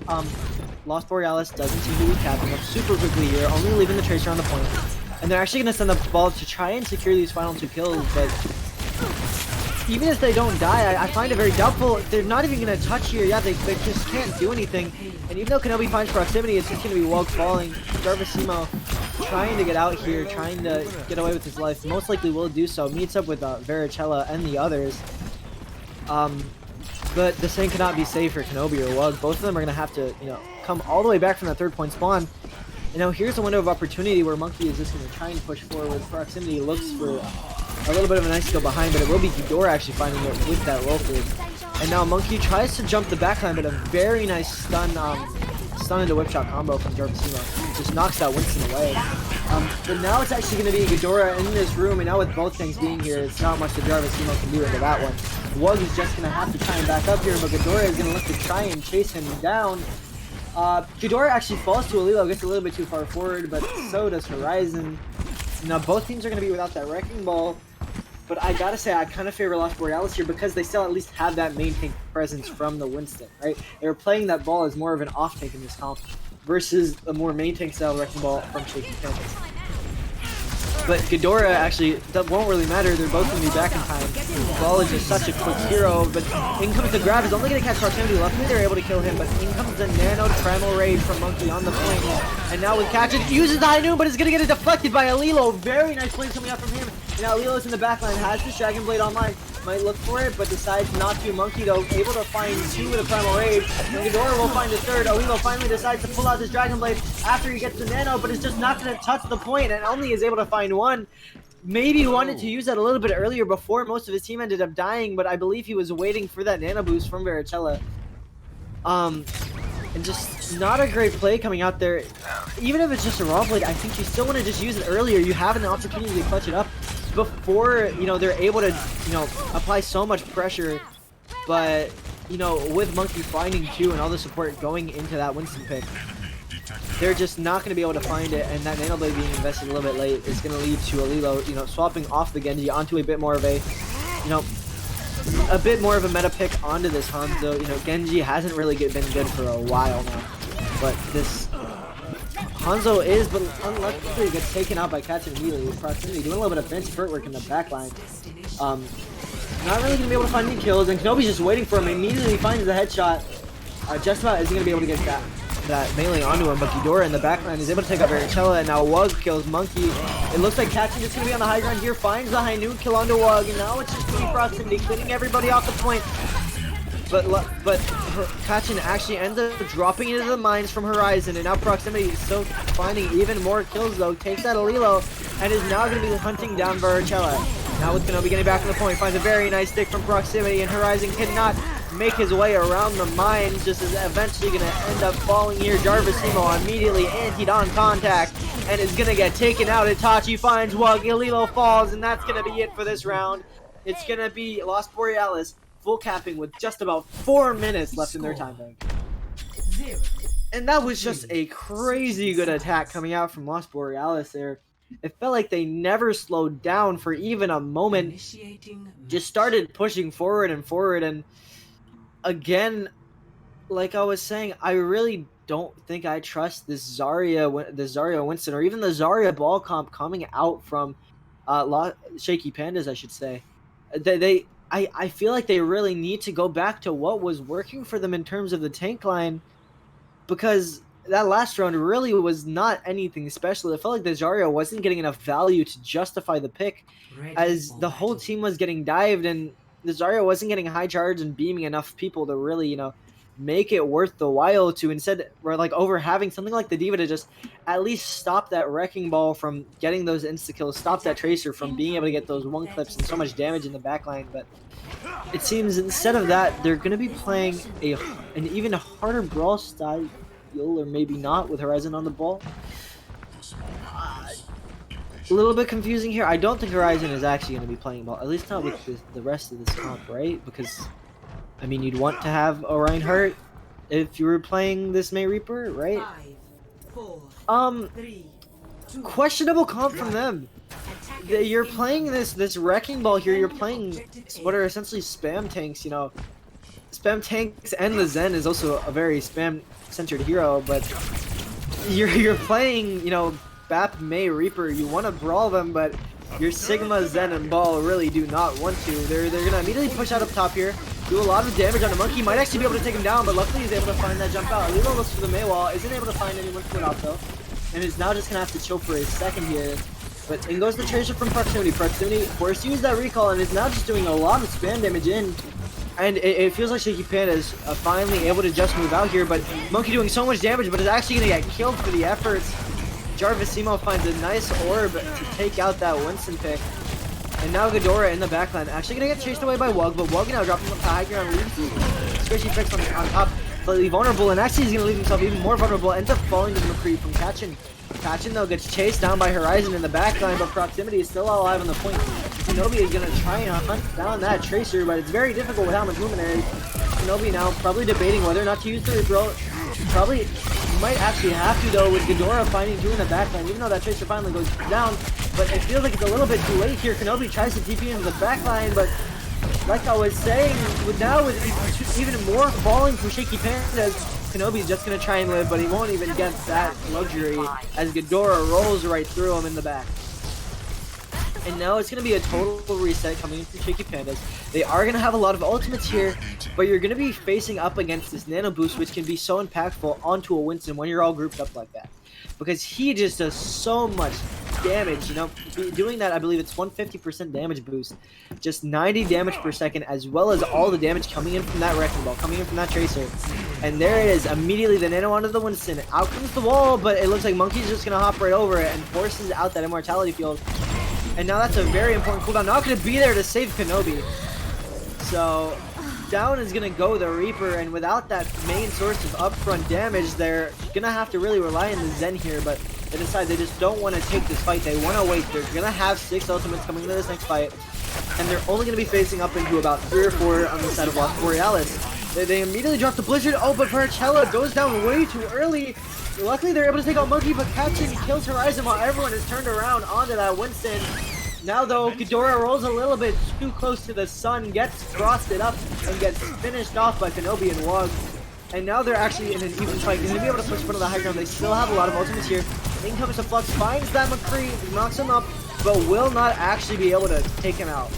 Lost Borealis doesn't seem to be capping up super quickly here, only leaving the Tracer on the point. And they're actually going to send the ball to try and secure these final 2 kills, but even if they don't die, I find it very doubtful. They're not even going to touch here. Yeah, they just can't do anything. And even though Kenobi finds Proximity, it's just going to be Wog falling. Jarvisimo trying to get out here, trying to get away with his life. Most likely will do so. Meets up with Varicella and the others. But the same cannot be safe for Kenobi or Wug. Both of them are going to have to, come all the way back from that 3rd point spawn. And now here's a window of opportunity where Monkey is just going to try and push forward. Proximity looks for a little bit of a nice go behind, but it will be Ghidorah actually finding it with that roll through. And now Monkey tries to jump the backline, but a very nice stun into whip shot combo from Jarvisimo. Just knocks that Winston away. But now it's actually going to be Ghidorah in this room, and now with both things being here, it's not much that Jarvisimo can do into that one. Wug is just going to have to try and back up here, but Ghidorah is going to look to try and chase him down. Ghidorah actually falls to Alilo, gets a little bit too far forward, but so does Horizon. Now both teams are going to be without that Wrecking Ball, but I gotta say I kind of favor Lost Borealis here because they still at least have that main tank presence from the Winston, right? They were playing that ball as more of an off tank in this comp versus a more main tank style Wrecking Ball from Shaky Pandas. But Ghidorah actually, that won't really matter. They're both going to be back in time. Ball is just such a quick hero, but in comes the grab. Is only going to catch Proximity. Luckily, they're able to kill him, but in comes the Nano Primal Rage from Monkey on the point. And now with catch, it uses the High Noon, but it's going to get it deflected by Alilo. Very nice play coming out from him. Now Lilo's in the backline, has this Dragon Blade online. Might look for it, but decides not to. Monkey, though, able to find 2 with a Primal Rage. And Ghidorah will find a 3rd. Alilo finally decides to pull out this Dragon Blade after he gets the Nano, but it's just not going to touch the point and only is able to find 1. Maybe he wanted to use that a little bit earlier before most of his team ended up dying, but I believe he was waiting for that Nano boost from Varicella. And just not a great play coming out there. Even if it's just a Raw Blade, I think you still want to just use it earlier. You have an opportunity to clutch it up before, you know, they're able to, you know, apply so much pressure. But, you know, with Monkey finding 2 and all the support going into that Winston pick, they're just not going to be able to find it, and that Nano Blade being invested a little bit late is going to lead to Alilo, you know, swapping off the Genji onto a bit more of a, you know, a bit more of a meta pick onto this Hanzo. You know, Genji hasn't really been good for a while now, but this Hanzo is, but unluckily gets taken out by Katsun immediately with proximity, doing a little bit of fancy footwork in the backline. Not really going to be able to find any kills, and Kenobi's just waiting for him. Immediately finds the headshot. Just about isn't going to be able to get that melee onto him, but Ghidorah in the backline is able to take out Varicella, and now Wug kills Monkey. It looks like Katsun just going to be on the high ground here, finds the high noon kill onto Wug, and now it's just going to be proximity, cleaning everybody off the point. But Katsun actually ends up dropping into the mines from Horizon, and now proximity is still finding even more kills though, takes out Alilo, and is now going to be hunting down Varicella. Now with Kenobi getting back to the point, finds a very nice stick from proximity, and Horizon cannot make his way around the mines, just is eventually going to end up falling here. Jarvisimo immediately antied on contact and is going to get taken out. Itachi finds Wug, Alilo falls, and that's going to be it for this round. It's going to be Lost Borealis full capping with just about 4 minutes left in their time bank. And that was just a crazy good attack coming out from Lost Borealis there. It felt like they never slowed down for even a moment. Just started pushing forward and forward, and again, like I was saying, I really don't think I trust this Zarya Winston, or even the Zarya ball comp coming out from Shaky Pandas, I should say. I feel like they really need to go back to what was working for them in terms of the tank line, because that last round really was not anything special. It felt like the Zarya wasn't getting enough value to justify the pick, as the whole team was getting dived, and the Zarya wasn't getting high charge and beaming enough people to really, you know, make it worth the while to instead, we're like over having something like the Diva to just at least stop that Wrecking Ball from getting those insta-kills, stop that Tracer from being able to get those 1 clips and so much damage in the backline. But it seems instead of that, they're going to be playing an even harder brawl style, or maybe not, with Horizon on the ball. A little bit confusing here. I don't think Horizon is actually going to be playing ball, at least not with the rest of this comp, right? Because, I mean, you'd want to have Orion Hurt if you were playing this May Reaper, right? 5, 4, 3, 2, questionable comp from them. You're playing this Wrecking Ball here. You're playing what are essentially spam tanks, you know. Spam tanks, and the Zen is also a very spam-centered hero, but you're playing, you know, Bap, May, Reaper. You want to brawl them, but your Sigma, Zen, and Ball really do not want to. They're gonna immediately push out up top here, do a lot of damage on a Monkey. Might actually be able to take him down, but luckily he's able to find that jump out. Lilo looks for the May wall, isn't able to find anyone to put out though, and is now just gonna have to chill for a second here. But in goes the Tracer from proximity. Proximity forced to use that recall and is now just doing a lot of spam damage in. And it feels like Shaky Panda is finally able to just move out here, but Monkey doing so much damage, but is actually gonna get killed for the efforts. Jarvisimo finds a nice orb to take out that Winston pick. And now Ghidorah in the backline, actually gonna get chased away by Wug, but Wug now dropping up to high ground, squishy picks on top, slightly vulnerable, and actually he's gonna leave himself even more vulnerable, ends up falling to the McCree from Katsun. Katsun though gets chased down by Horizon in the backline, but proximity is still alive on the point. Kenobi is gonna try and hunt down that Tracer, but it's very difficult without much Luminary. Kenobi now probably debating whether or not to use the Reaper. Probably might actually have to though, with Ghidorah finding 2 in the backline, even though that Tracer finally goes down. But it feels like it's a little bit too late here. Kenobi tries to TP into the backline, but like I was saying, with even more falling from Shaky Pandas, Kenobi's just gonna try and live, but he won't even get that luxury as Ghidorah rolls right through him in the back. And now it's going to be a total reset coming in from Shaky Pandas. They are going to have a lot of ultimates here, but you're going to be facing up against this Nano Boost, which can be so impactful onto a Winston when you're all grouped up like that. Because he just does so much damage, you know, doing that, I believe it's 150% damage boost, just 90 damage per second, as well as all the damage coming in from that Wrecking Ball, coming in from that Tracer. And there it is, immediately the nano onto the Winston, out comes the wall, but it looks like Monkey's just gonna hop right over it and forces out that immortality field. And now that's a very important cooldown, not gonna be there to save Kenobi. So down is gonna go the Reaper, and without that main source of upfront damage, they're gonna have to really rely on the Zen here, but they decide they just don't want to take this fight. They want to wait. They're gonna have 6 ultimates coming into this next fight, and they're only gonna be facing up into about 3 or 4 on the side of Lost Borealis. They immediately drop the Blizzard. Oh, but Varchella goes down way too early. Luckily, they're able to take out Monkey, but Captain kills Horizon while everyone is turned around onto that Winston. Now, though, Ghidorah rolls a little bit too close to the sun, gets frosted up, and gets finished off by Kenobi and Wug. And now they're actually in an even fight. They're going to be able to push front of the high ground. They still have a lot of ultimates here. In comes the Flux, finds that McCree, knocks him up, but will not actually be able to take him out.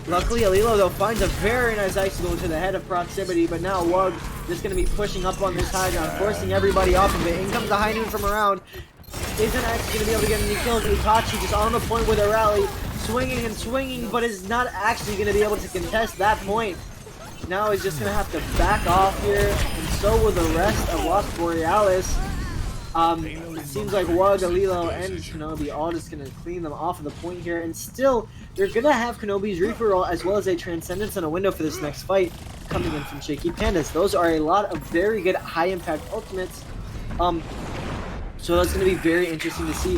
Luckily, Alilo, though, finds a very nice icicle to the head of Proximity, but now Wug is going to be pushing up on this high ground, forcing everybody off of it. In comes the High Noon from around. Isn't actually going to be able to get any kills. Itachi just on the point with a rally, swinging and swinging, but is not actually going to be able to contest that point. Now he's just going to have to back off here, and so will the rest of Lost Borealis. It seems like Wug, Alilo, and Kenobi all just going to clean them off of the point here, and still, they're going to have Kenobi's Reaper roll as well as a Transcendence and a window for this next fight coming in from Shaky Pandas. Those are a lot of very good high-impact ultimates. So that's going to be very interesting to see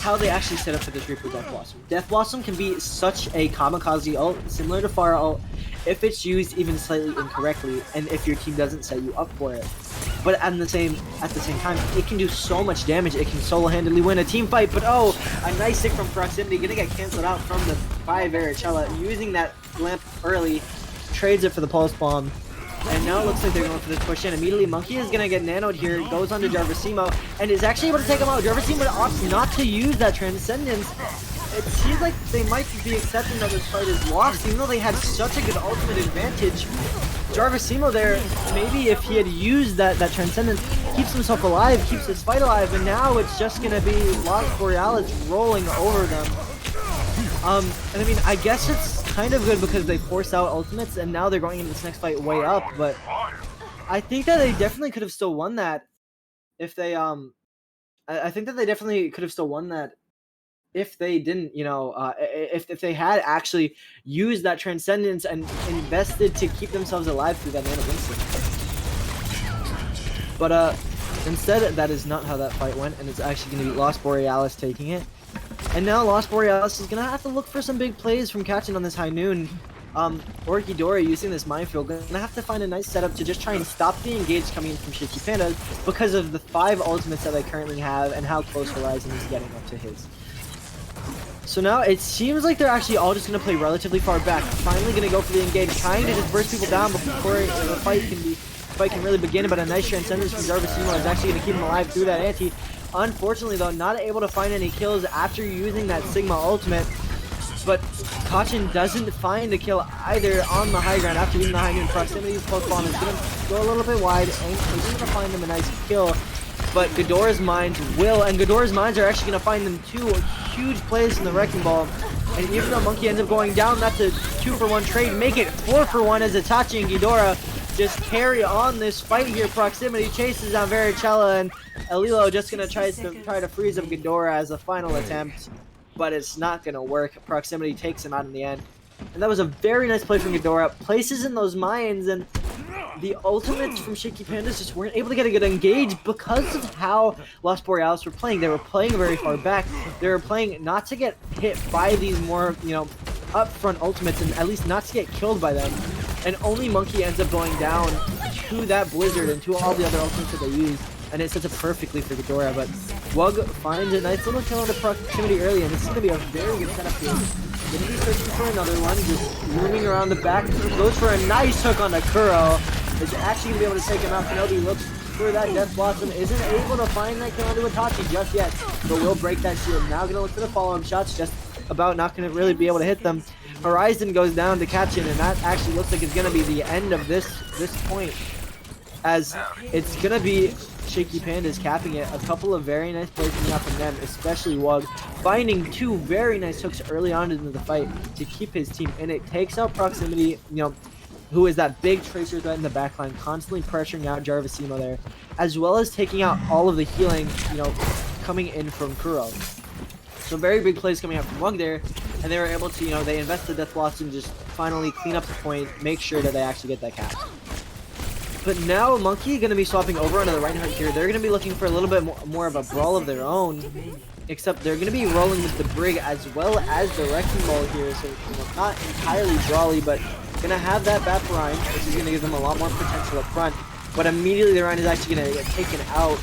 how they actually set up for this Reaper Death Blossom. Death Blossom can be such a kamikaze ult, similar to Pharah ult, if it's used even slightly incorrectly, and if your team doesn't set you up for it. But at the same time, it can do so much damage. It can solo-handedly win a team fight, but oh, a nice stick from Proximity, gonna get canceled out from the by Varicella, using that lamp early, trades it for the Pulse Bomb. And now it looks like they're going for this push in. Immediately, Monkey is going to get nanoed here, goes on to Jarvisimo, and is actually able to take him out. Jarvisimo opts not to use that Transcendence. It seems like they might be accepting that this fight is lost, even though they had such a good ultimate advantage. Jarvisimo there, maybe if he had used that Transcendence, keeps himself alive, keeps his fight alive, and now it's just going to be Lost Borealis rolling over them. And I mean, I guess it's kind of good because they forced out ultimates, and now they're going into this next fight way up, but I think that they definitely could have still won that if they, I think that they definitely could have still won that if they didn't, you know, if they had actually used that Transcendence and invested to keep themselves alive through that Nano Winston. But, instead, that is not how that fight went, and it's actually going to be Lost Borealis taking it. And now Lost Borealis is going to have to look for some big plays from Catchin on this High Noon. Or Ghidorah using this minefield. Going to have to find a nice setup to just try and stop the engage coming in from Shaky Pandas because of the 5 ultimates that they currently have and how close Horizon is getting up to his. So now it seems like they're actually all just going to play relatively far back. Finally going to go for the engage, trying to just burst people down before the fight can really begin. But a nice Transcendence from Jarvisimo is actually going to keep him alive through that anti. Unfortunately, though, not able to find any kills after using that Sigma ultimate. But Kachin doesn't find a kill either on the high ground after using the High Noon. Proximity's Pulse Bomb is going to go a little bit wide and isn't going to find them a nice kill. But Ghidorah's Mines will, and Ghidorah's Mines are actually going to find them 2 huge plays in the Wrecking Ball. And even though Monkey ends up going down, that's a 2-for-1 trade. Make it 4-for-1 as Itachi and Ghidorah just carry on this fight here. Proximity chases down Varicella, and Alilo just going to try to freeze up Ghidorah as a final attempt. But it's not going to work. Proximity takes him out in the end. And that was a very nice play from Ghidorah. Places in those mines, and the ultimates from Shaky Pandas just weren't able to get a good engage because of how Lost Borealis were playing. They were playing very far back. They were playing not to get hit by these more, you know, upfront ultimates, and at least not to get killed by them. And only Monkey ends up going down to that Blizzard and to all the other ultimates that they used. And it sets up perfectly for Ghidorah, but Wug finds a nice little kill on the Proximity early, and this is going to be a very good setup here. Going to be searching for another one, just moving around the back, goes for a nice hook on the Kuro. Is actually going to be able to take him out. Kenobi looks for that Death Blossom, isn't able to find that kill onto Itachi just yet, but will break that shield. Now going to look for the follow-up shots, just about not going to really be able to hit them. Horizon goes down to Catchin, and that actually looks like it's going to be the end of this point. as it's going to be Shaky Pandas capping it. A couple of very nice plays coming out from them, especially Wug, finding 2 very nice hooks early on into the fight to keep his team in it. Takes out Proximity, who is that big tracer threat in the backline, constantly pressuring out Jarvisimo there, as well as taking out all of the healing, coming in from Kuro. So very big plays coming out from Wug there, and they were able to, they invest the Death Blossom, just finally clean up the point, make sure that they actually get that cap. But now Monkey going to be swapping over onto the Reinhardt here. They're going to be looking for a little bit more of a brawl of their own, except they're going to be rolling with the Brig as well as the Wrecking Ball here, so not entirely brawly, but going to have that Vaporine, which is going to give them a lot more potential up front. But immediately the Rhine is actually going to get taken out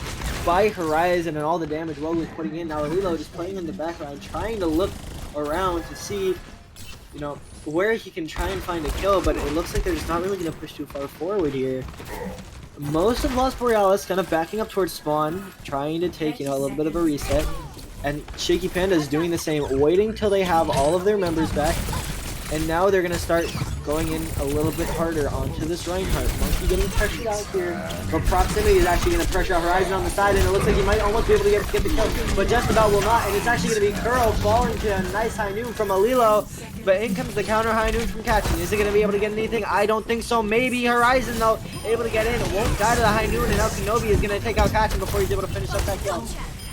by Horizon and all the damage Wug was putting in. Now Lilo just playing in the background, trying to look around to see, where he can try and find a kill, but it looks like they're just not really going to push too far forward here. Most of Lost Borealis kind of backing up towards spawn, trying to take, a little bit of a reset. And Shaky Panda is doing the same, waiting till they have all of their members back. And now they're going to start going in a little bit harder onto this Reinhardt. Monkey getting pressured out here, but Proximity is actually going to pressure out Horizon on the side, and it looks like he might almost be able to get the kill, but just about will not, and it's actually going to be Kuro falling to a nice high noon from Alilo, but in comes the counter high noon from Catching. Is it going to be able to get anything? I don't think so. Maybe Horizon, though, able to get in. It won't die to the high noon, and now Kenobi is going to take out Catching before he's able to finish up that kill.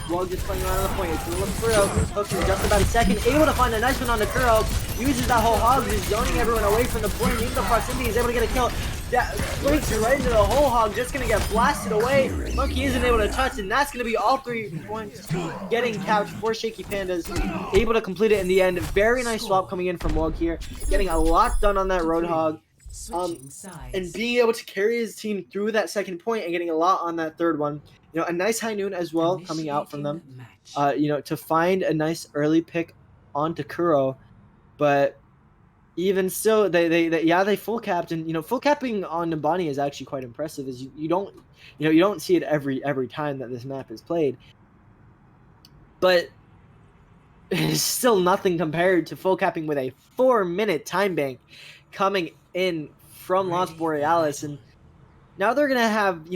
Wug just playing around on the point. It's going to look for Kuro. Hooks in just about a second. Able to find a nice one on the Kuro. Uses that whole hog, just zoning everyone away from the point. Even though Proximity is able to get a kill. That breaks right into the whole hog. Just going to get blasted away. Monkey isn't able to touch, and that's going to be all 3 points getting capped for Shaky Pandas. Able to complete it in the end. Very nice swap coming in from Wug here. Getting a lot done on that Roadhog. And being able to carry his team through that second point and getting a lot on that third one. A nice high noon as well coming out from them. To find a nice early pick onto Kuro, but even still, they full capped, and full capping on Nabani is actually quite impressive. As you don't see it every time that this map is played, but it's still nothing compared to full capping with a 4-minute time bank coming in from Lost Borealis. And now they're going to have,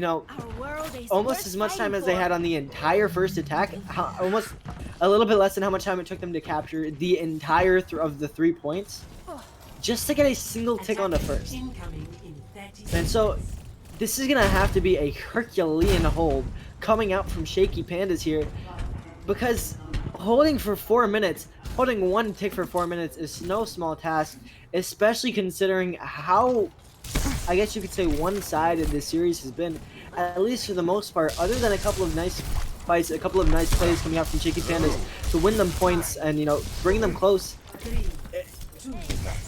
almost as much time as they had on the entire first attack. Almost a little bit less than how much time it took them to capture the entire of the 3 points. Just to get a single tick on the first. And so, this is going to have to be a Herculean hold coming out from Shaky Pandas here. Because holding for 4 minutes, holding 1 tick for 4 minutes is no small task. Especially considering how, I guess you could say, one-sided this series has been, at least for the most part, other than a couple of nice fights, a couple of nice plays coming out from Shaky Pandas to win them points and, bring them close.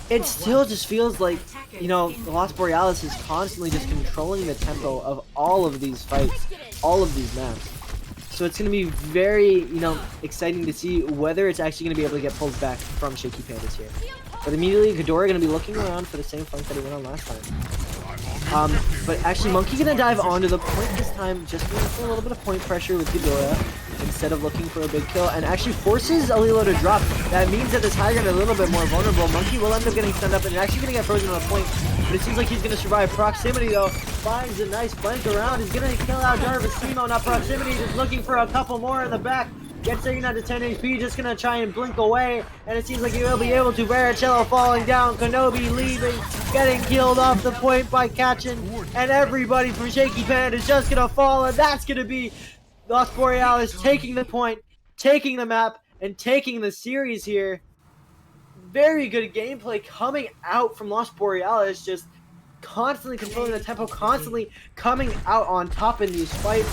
It still just feels like, Lost Borealis is constantly just controlling the tempo of all of these fights, all of these maps. So it's going to be very, exciting to see whether it's actually going to be able to get pulled back from Shaky Pandas here. But immediately, Ghidorah going to be looking around for the same flank that he went on last time. But actually, Monkey going to dive onto the point this time, just going for a little bit of point pressure with Ghidorah, instead of looking for a big kill, and actually forces Alilo to drop. That means that this high ground is a little bit more vulnerable. Monkey will end up getting stunned up and actually going to get frozen on the point, but it seems like he's going to survive. Proximity, though, finds a nice flank around. He's going to kill out Jarvisimo. Now Proximity just looking for a couple more in the back. Gets taken down to 10 HP, just gonna try and blink away, and it seems like he will be able to. Baracello falling down, Kenobi leaving, getting killed off the point by Catching, and everybody from Shaky Panda is just gonna fall, and that's gonna be Lost Borealis taking the point, taking the map, and taking the series here. Very good gameplay coming out from Lost Borealis, just constantly controlling the tempo, constantly coming out on top in these fights,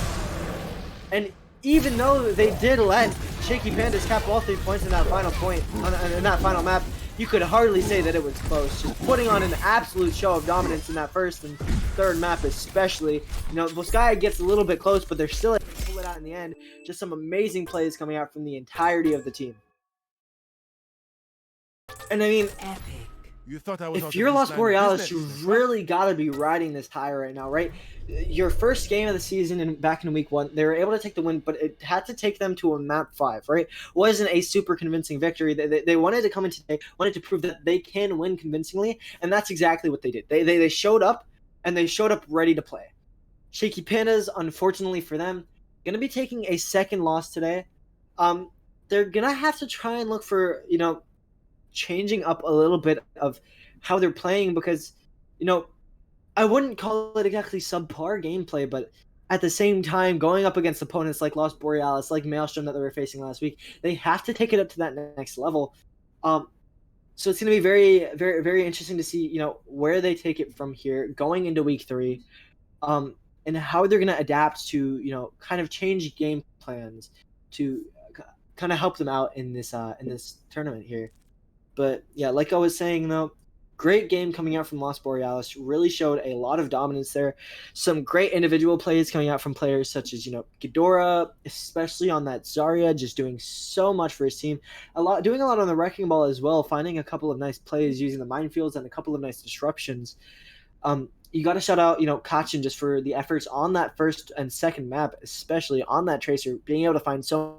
and even though they did let Shaky Pandas cap all 3 points in that final point, in that final map, you could hardly say that it was close. Just putting on an absolute show of dominance in that first and third map especially. Volskaya gets a little bit close, but they're still able to pull it out in the end. Just some amazing plays coming out from the entirety of the team. And I mean, if you're Lost Borealis, you really got to be riding this high right now, right? Your first game of the season and back in week 1, they were able to take the win, but it had to take them to a map 5, right? Wasn't a super convincing victory. They wanted to come in today, wanted to prove that they can win convincingly, and that's exactly what they did. They showed up, and they showed up ready to play. Shaky Pandas, unfortunately for them, gonna be taking a second loss today. They're gonna have to try and look for, changing up a little bit of how they're playing because, you know, I wouldn't call it exactly subpar gameplay, but at the same time, going up against opponents like Lost Borealis, like Maelstrom that they were facing last week, they have to take it up to that next level. Um, so it's going to be very, very, very interesting to see, where they take it from here going into week 3, and how they're going to adapt to, kind of change game plans to kind of help them out in this tournament here. But yeah, like I was saying though, great game coming out from Lost Borealis. Really showed a lot of dominance there. Some great individual plays coming out from players such as, Ghidorah, especially on that Zarya, just doing so much for his team. Doing a lot on the wrecking ball as well, finding a couple of nice plays using the minefields and a couple of nice disruptions. You got to shout out, Kachin just for the efforts on that first and second map, especially on that Tracer, being able to find so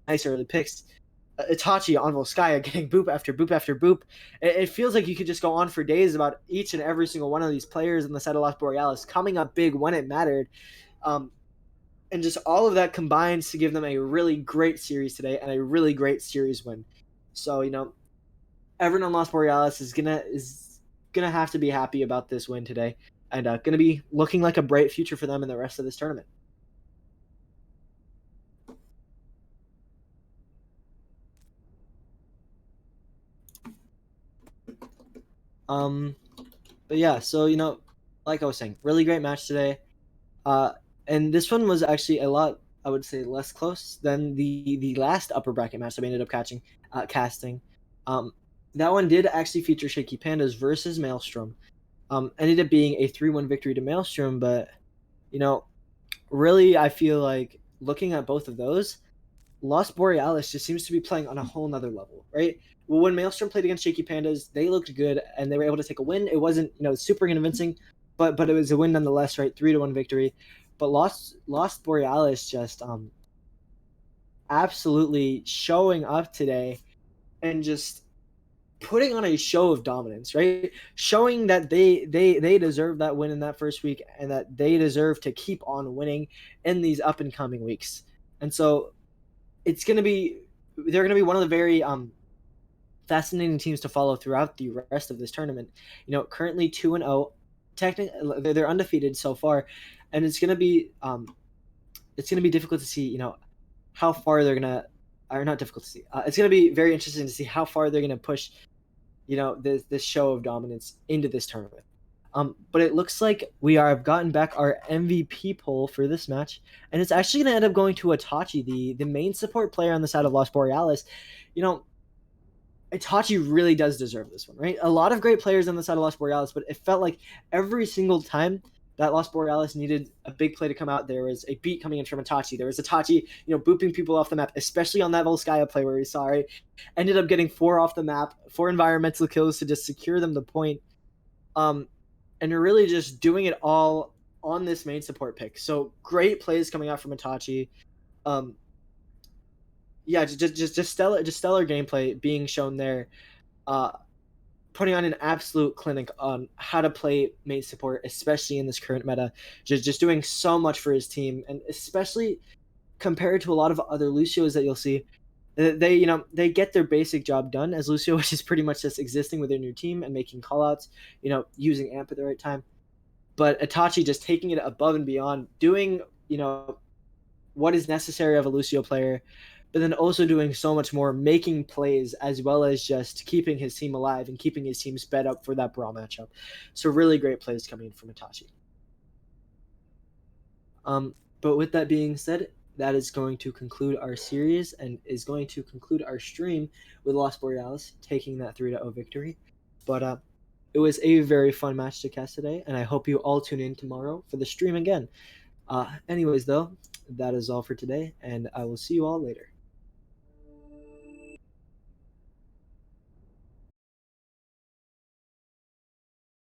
nice early picks. Itachi on Volskaya getting boop after boop after boop. It feels like you could just go on for days about each and every single one of these players in the side of Lost Borealis coming up big when it mattered. And just all of that combines to give them a really great series today and a really great series win. So, everyone on Lost Borealis is gonna have to be happy about this win today and gonna be looking like a bright future for them in the rest of this tournament. But yeah, so like I was saying, really great match today. And this one was actually a lot, I would say, less close than the last upper bracket match that we ended up casting. That one did actually feature Shaky Pandas versus Maelstrom. Ended up being a 3-1 victory to Maelstrom, but really I feel like looking at both of those, Lost Borealis just seems to be playing on a whole nother level, right? Well, when Maelstrom played against Shaky Pandas, they looked good and they were able to take a win. It wasn't, super convincing, but it was a win nonetheless, right? 3-1 victory. But Lost Borealis just absolutely showing up today and just putting on a show of dominance, right? Showing that they deserve that win in that first week and that they deserve to keep on winning in these up and coming weeks. And so they're going to be one of the very fascinating teams to follow throughout the rest of this tournament. Currently 2-0, technically they're undefeated so far, and it's going to be difficult to see, how far they're gonna, or not difficult to see. It's going to be very interesting to see how far they're going to push, this show of dominance into this tournament. But it looks like we have gotten back our MVP poll for this match, and it's actually going to end up going to Itachi, the main support player on the side of Lost Borealis. Itachi really does deserve this one, right? A lot of great players on the side of Lost Borealis, but it felt like every single time that Lost Borealis needed a big play to come out, there was a beat coming in from Itachi. There was Itachi, booping people off the map, especially on that Volskaya play where we saw, right? Ended up getting 4 off the map, 4 environmental kills to just secure them the point. And you're really just doing it all on this main support pick. So great plays coming out from Itachi. Yeah, just stellar gameplay being shown there. Putting on an absolute clinic on how to play main support, especially in this current meta. Just doing so much for his team, and especially compared to a lot of other Lucios that you'll see, they get their basic job done as Lucio, which is pretty much just existing within your team and making callouts, using amp at the right time. But Itachi just taking it above and beyond, doing, what is necessary of a Lucio player, but then also doing so much more, making plays as well as just keeping his team alive and keeping his team sped up for that Brawl matchup. So really great plays coming in from Itachi. But with that being said, that is going to conclude our series and is going to conclude our stream with Lost Borealis taking that 3-0 victory. But it was a very fun match to cast today, and I hope you all tune in tomorrow for the stream again. Anyways, though, that is all for today, and I will see you all later.